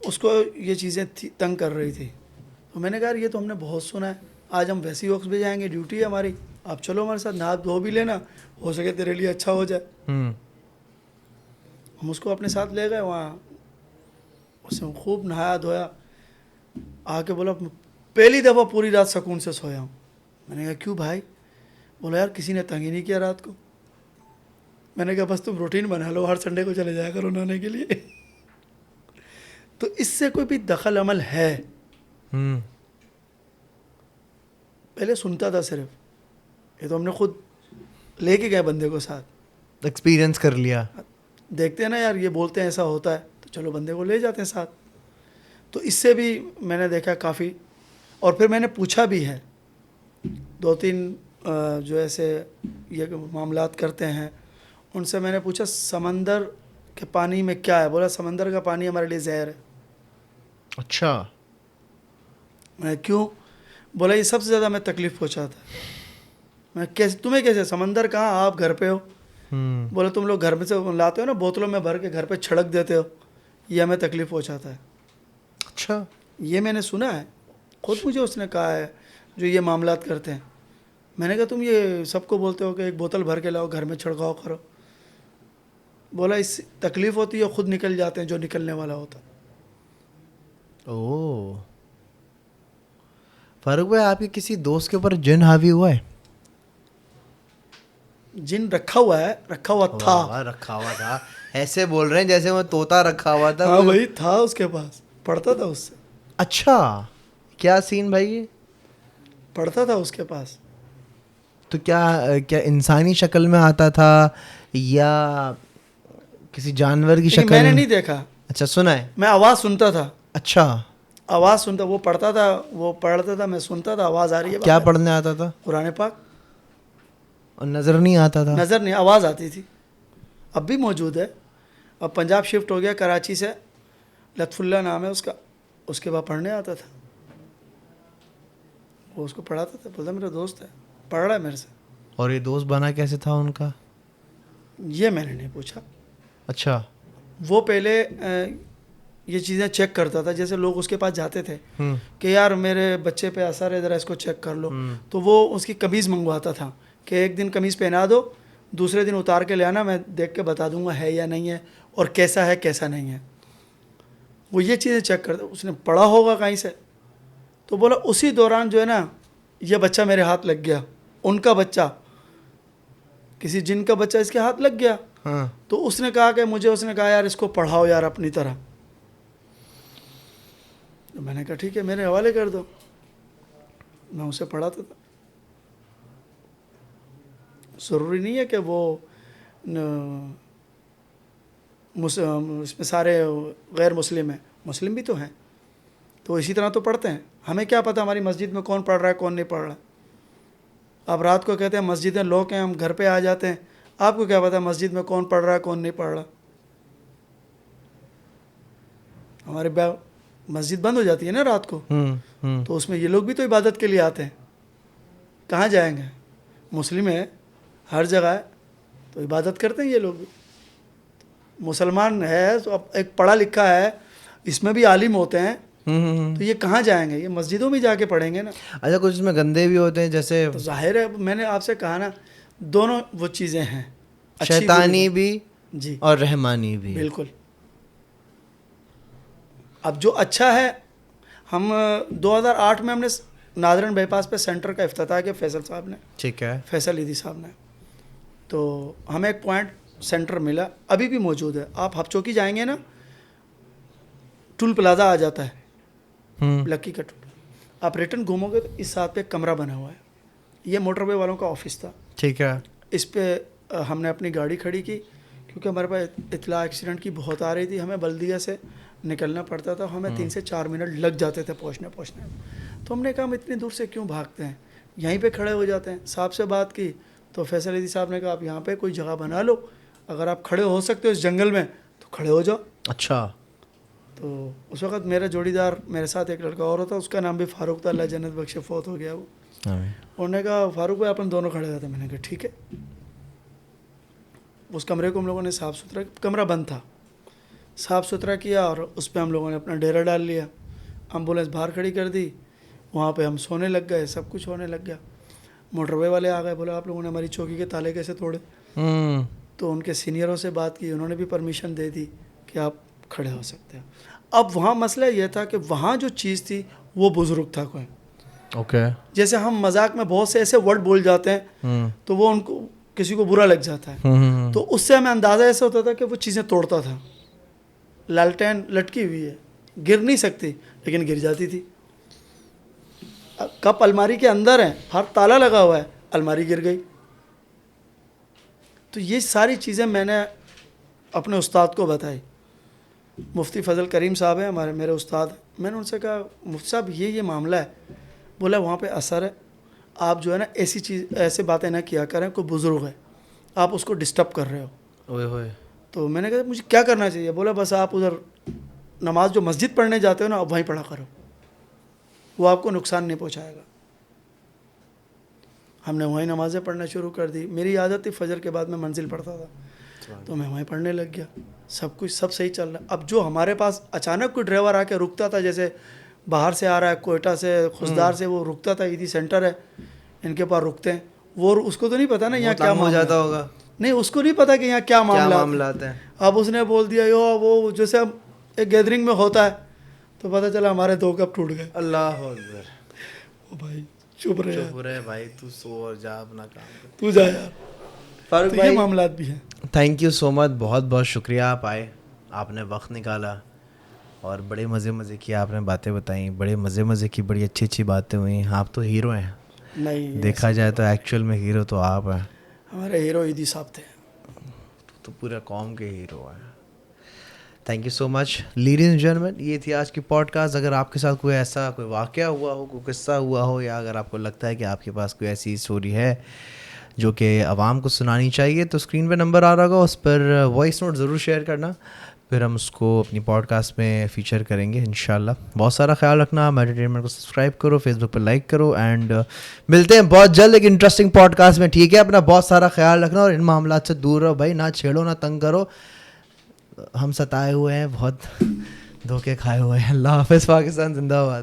اس کو یہ چیزیں تنگ کر رہی تھی, تو میں نے کہا یہ تو ہم نے بہت سنا ہے, آج ہم ویسی وقت پہ جائیں گے, ڈیوٹی ہے ہماری, آپ چلو ہمارے ساتھ, نہا دھو بھی لینا, ہو سکے تیرے لیے اچھا ہو جائے. ہم اس کو اپنے ساتھ لے گئے وہاں, اس نے خوب نہایا دھویا, آ کے بولا پہلی دفعہ پوری رات سکون سے سویا ہوں. میں نے کہا کیوں بھائی؟ بولا یار کسی نے تنگ ہی نہیں کیا رات کو. میں نے کہا بس تم روٹین بنا لو, ہر سنڈے کو چلے جایا کرو نہانے کے لیے. تو اس سے کوئی بھی دخل عمل ہے؟ پہلے سنتا تھا صرف, یہ تو ہم نے خود لے کے گئے بندے کو ساتھ, ایکسپیرینس کر لیا. دیکھتے ہیں نا یار, یہ بولتے ہیں ایسا ہوتا ہے, تو چلو بندے کو لے جاتے ہیں ساتھ. تو اس سے بھی میں نے دیکھا کافی. اور پھر میں نے پوچھا بھی ہے 2-3 جو ایسے یہ معاملات کرتے ہیں, ان سے میں نے پوچھا سمندر کے پانی میں کیا ہے؟ بولا سمندر کا پانی ہمارے لیے زہر ہے. اچھا. میں کیوں؟ بولا یہ سب سے زیادہ میں تکلیف پہنچاتا ہے. میں کیسے, تمہیں کیسے, سمندر کہاں, آپ گھر پہ ہو. بولا تم لوگ گھر میں سے لاتے ہو نا, بوتلوں میں بھر کے گھر پہ چھڑک دیتے ہو, یہ ہمیں تکلیف پہنچاتا ہے. اچھا, یہ میں نے سنا ہے, خود مجھے اس نے کہا ہے جو یہ معاملات کرتے ہیں. میں نے کہا تم یہ سب کو بولتے ہو کہ ایک بوتل بھر کے لاؤ, گھر میں چھڑکاؤ کرو. بولا اس تکلیف ہوتی ہے, خود نکل جاتے ہیں جو نکلنے والا ہوتا. اوہ, فاروق بھائی آپ کے کسی دوست کے اوپر جن حاوی ہوا ہے؟ جن رکھا ہوا ہے, رکھا ہوا تھا. رکھا ہوا تھا, ایسے بول رہے ہیں جیسے وہ طوطا رکھا ہوا تھا. ہاں بھائی تھا اس کے پاس, پڑھتا تھا اس سے. اچھا, کیا سین بھائی؟ پڑھتا تھا اس کے پاس. تو کیا انسانی شکل میں آتا تھا یا کسی جانور کی شکل میں نے نہیں دیکھا. اچھا, سنا ہے, میں آواز سنتا تھا. اچھا, آواز سنتا, وہ پڑھتا تھا, وہ پڑھتا تھا, میں سنتا تھا, آواز آ رہی ہے. کیا پڑھنے آتا تھا؟ قرآن پاک. اور نظر نہیں آتا تھا؟ نظر نہیں, آواز آتی تھی. اب بھی موجود ہے, اب پنجاب شفٹ ہو گیا کراچی سے, لطف اللہ نام ہے اس کا, اس کے بعد پڑھنے آتا تھا. وہ اس کو پڑھاتا تھا, بولتا میرا دوست ہے, پڑھ رہا ہے میرے سے. اور یہ دوست بنا کیسے تھا ان کا؟ یہ میں نے نہیں پوچھا. اچھا, وہ پہلے یہ چیزیں چیک کرتا تھا, جیسے لوگ اس کے پاس جاتے تھے کہ یار میرے بچے پہ اثر ہے, ذرا اس کو چیک کر لو. تو وہ اس کی قمیض منگواتا تھا کہ ایک دن قمیض پہنا دو, دوسرے دن اتار کے لے آنا, میں دیکھ کے بتا دوں گا ہے یا نہیں ہے, اور کیسا ہے کیسا نہیں ہے. وہ یہ چیزیں چیک کرتا. اس نے پڑھا ہوگا کہیں سے, تو بولا اسی دوران جو ہے نا یہ بچہ میرے ہاتھ لگ گیا. ان کا بچہ کسی جن کا بچہ اس کے ہاتھ لگ گیا ہاں تو اس نے کہا کہ مجھے اس نے کہا یار اس کو پڑھاؤ یار اپنی طرح. تو میں نے کہا ٹھیک ہے میرے حوالے کر دو. میں اسے پڑھاتا تھا. ضروری نہیں ہے کہ وہ اس میں سارے غیر مسلم ہیں, مسلم بھی تو ہیں, تو اسی طرح تو پڑھتے ہیں. ہمیں کیا پتہ ہماری مسجد میں کون پڑھ رہا ہے کون نہیں پڑھ رہا. آپ رات کو کہتے ہیں مسجدیں لوگ ہیں, ہم گھر پہ آ جاتے ہیں, آپ کو کیا پتہ مسجد میں کون پڑھ رہا ہے کون نہیں پڑھ رہا. ہمارے مسجد بند ہو جاتی ہے نا رات کو, تو اس میں یہ لوگ بھی تو عبادت کے لیے آتے ہیں. کہاں جائیں گے؟ مسلم ہے, ہر جگہ ہے, تو عبادت کرتے ہیں یہ لوگ بھی. مسلمان ہے تو اب ایک پڑھا لکھا ہے, اس میں بھی عالم ہوتے ہیں, تو یہ کہاں جائیں گے؟ یہ مسجدوں میں جا کے پڑھیں گے نا. اچھا کچھ اس میں گندے بھی ہوتے ہیں جیسے تو ظاہر ہے میں نے آپ سے کہا نا دونوں وہ چیزیں ہیں, شیطانی بھی جی اور رحمانی بھی. بالکل. اب جو اچھا ہے, ہم 2008 میں ہم نے نادرن بائی پاس پہ سینٹر کا افتتاح کیا فیصل صاحب نے, ٹھیک ہے, فیصل ایدھی صاحب نے. تو ہمیں ایک پوائنٹ سینٹر ملا, ابھی بھی موجود ہے. آپ ہب چوکی جائیں گے نا, ٹول پلازا آ جاتا ہے لکی کا ٹول, آپ ریٹرن گھومو گے تو اس ساتھ پہ کمرہ بنا ہوا ہے. یہ موٹر وے والوں کا آفس تھا. ٹھیک ہے. اس پہ ہم نے اپنی گاڑی کھڑی کی کیونکہ ہمارے پاس اطلاع ایکسیڈنٹ کی بہت آ رہی تھی. ہمیں بلدیہ سے نکلنا پڑتا تھا, ہمیں 3 سے 4 منٹ لگ جاتے تھے پہنچنے. تو ہم نے کہا ہم اتنی دور سے کیوں بھاگتے ہیں, یہیں پہ کھڑے ہو جاتے ہیں. صاحب سے بات کی تو فیصل ایدھی صاحب نے کہا آپ یہاں پہ کوئی جگہ بنا لو, اگر آپ کھڑے ہو سکتے ہو اس جنگل میں تو کھڑے ہو جاؤ. اچھا. تو اس وقت میرا جوڑی دار میرے ساتھ ایک لڑکا اور تھا, اس کا نام بھی فاروق تھا, اللہ جنت بخشے, فوت ہو گیا وہ. انہوں نے کہا فاروق بھائی اپن دونوں کھڑے ہوتے. میں نے کہا ٹھیک ہے. اس کمرے کو ہم لوگوں نے صاف ستھرا, کمرہ بند تھا, صاف ستھرا کیا اور اس پہ ہم لوگوں نے اپنا ڈیرا ڈال لیا. ایمبولینس باہر کھڑی کر دی, وہاں پہ ہم سونے لگ گئے, سب کچھ ہونے لگ گیا. موٹر وے والے آ گئے, بولے آپ لوگوں نے ہماری چوکی کے تالے کیسے توڑے. تو ان کے سینئروں سے بات کی, انہوں نے بھی پرمیشن دے دی کہ آپ کھڑے ہو سکتے ہیں. اب وہاں مسئلہ یہ تھا کہ وہاں جو چیز تھی وہ بزرگ تھا کوئی. اوکے. جیسے ہم مذاق میں بہت سے ایسے ورڈ بول جاتے ہیں تو وہ ان کو کسی کو برا لگ جاتا ہے, تو اس سے ہمیں اندازہ ایسا ہوتا تھا کہ وہ چیزیں توڑتا تھا. لالٹین لٹکی ہوئی ہے, گر نہیں سکتی لیکن گر جاتی تھی. کپ الماری کے اندر ہے, ہر تالا لگا ہوا ہے, الماری گر گئی. تو یہ ساری چیزیں میں نے اپنے استاد کو بتائی. مفتی فضل کریم صاحب ہیں میرے استاد. میں نے ان سے کہا مفتی صاحب یہ معاملہ ہے. بولا وہاں پہ اثر ہے, آپ جو ہے نا ایسے باتیں نہ کیا کریں, کوئی بزرگ ہے آپ اس کو ڈسٹرب کر رہے ہو. تو میں نے کہا مجھے کیا کرنا چاہیے. بولا بس آپ ادھر نماز جو مسجد پڑھنے جاتے ہو نا آپ وہیں پڑھا کرو, وہ آپ کو نقصان نہیں پہنچائے گا. ہم نے وہیں نمازیں پڑھنا شروع کر دی. میری عادت تھی فجر کے بعد میں منزل پڑھتا تھا, تو میں وہیں پڑھنے لگ گیا. سب کچھ سب صحیح چل رہا ہے. اب جو ہمارے پاس اچانک کوئی ڈرائیور آ کے رکتا تھا, جیسے باہر سے آ رہا ہے کوئٹہ سے خزدار سے, وہ رکتا تھا, ایدھی سینٹر ہے ان کے پاس رکتے ہیں, وہ اس کو تو نہیں پتا نا یہاں کیا ہو جاتا ہوگا. نہیں اس کو نہیں پتا کہ یہاں کیا معاملات ہیں. اب اس نے بول دیا وہ جیسے اب ایک گیدرنگ میں ہوتا ہے تو پتہ چلا ہمارے 2 کپ ٹوٹ گئے. اللہ اکبر. او بھائی چپ رہے بھائی, تو سو اور جا اپنا کام کر, تو جا یار. فاروق بھائی یہ معاملات بھی ہیں. تھینک یو سو مچ, بہت بہت شکریہ آپ آئے, آپ نے وقت نکالا اور بڑے مزے کی آپ نے باتیں بتائیں, بڑے مزے کی بڑی اچھی باتیں ہوئیں. آپ تو ہیرو ہیں. نہیں دیکھا جائے تو ایکچوئل میں ہیرو تو آپ ہیں. ہمارے ہیرو ایدھی صاحب تھے. تو پورا قوم کے ہیرو ہیں. Thank you so much ladies and gentlemen. یہ تھی آج کی پوڈ کاسٹ. اگر آپ کے ساتھ کوئی ایسا کوئی واقعہ ہوا ہو, کوئی قصہ ہوا ہو, یا اگر آپ کو لگتا ہے کہ آپ کے پاس کوئی ایسی اسٹوری ہے جو کہ عوام کو سنانی چاہیے, تو اسکرین پہ نمبر آ رہا ہوگا, اس پر وائس نوٹ ضرور شیئر کرنا, پھر ہم اس کو اپنی پوڈ کاسٹ میں فیچر کریں گے انشاءاللہ. بہت سارا خیال رکھنا. میڈیٹیمنٹ کو سبسکرائب کرو, فیس بک پہ لائک کرو, اینڈ ملتے ہیں بہت جلد ایک انٹرسٹنگ پوڈ کاسٹ میں. ٹھیک ہے, اپنا بہت سارا خیال رکھنا اور ان معاملات سے دور رہو بھائی. نہ چھیڑو, نہ تنگ کرو. ہم ستائے ہوئے ہیں, بہت دھوکے کھائے ہوئے ہیں. اللہ حافظ. پاکستان زندہ باد.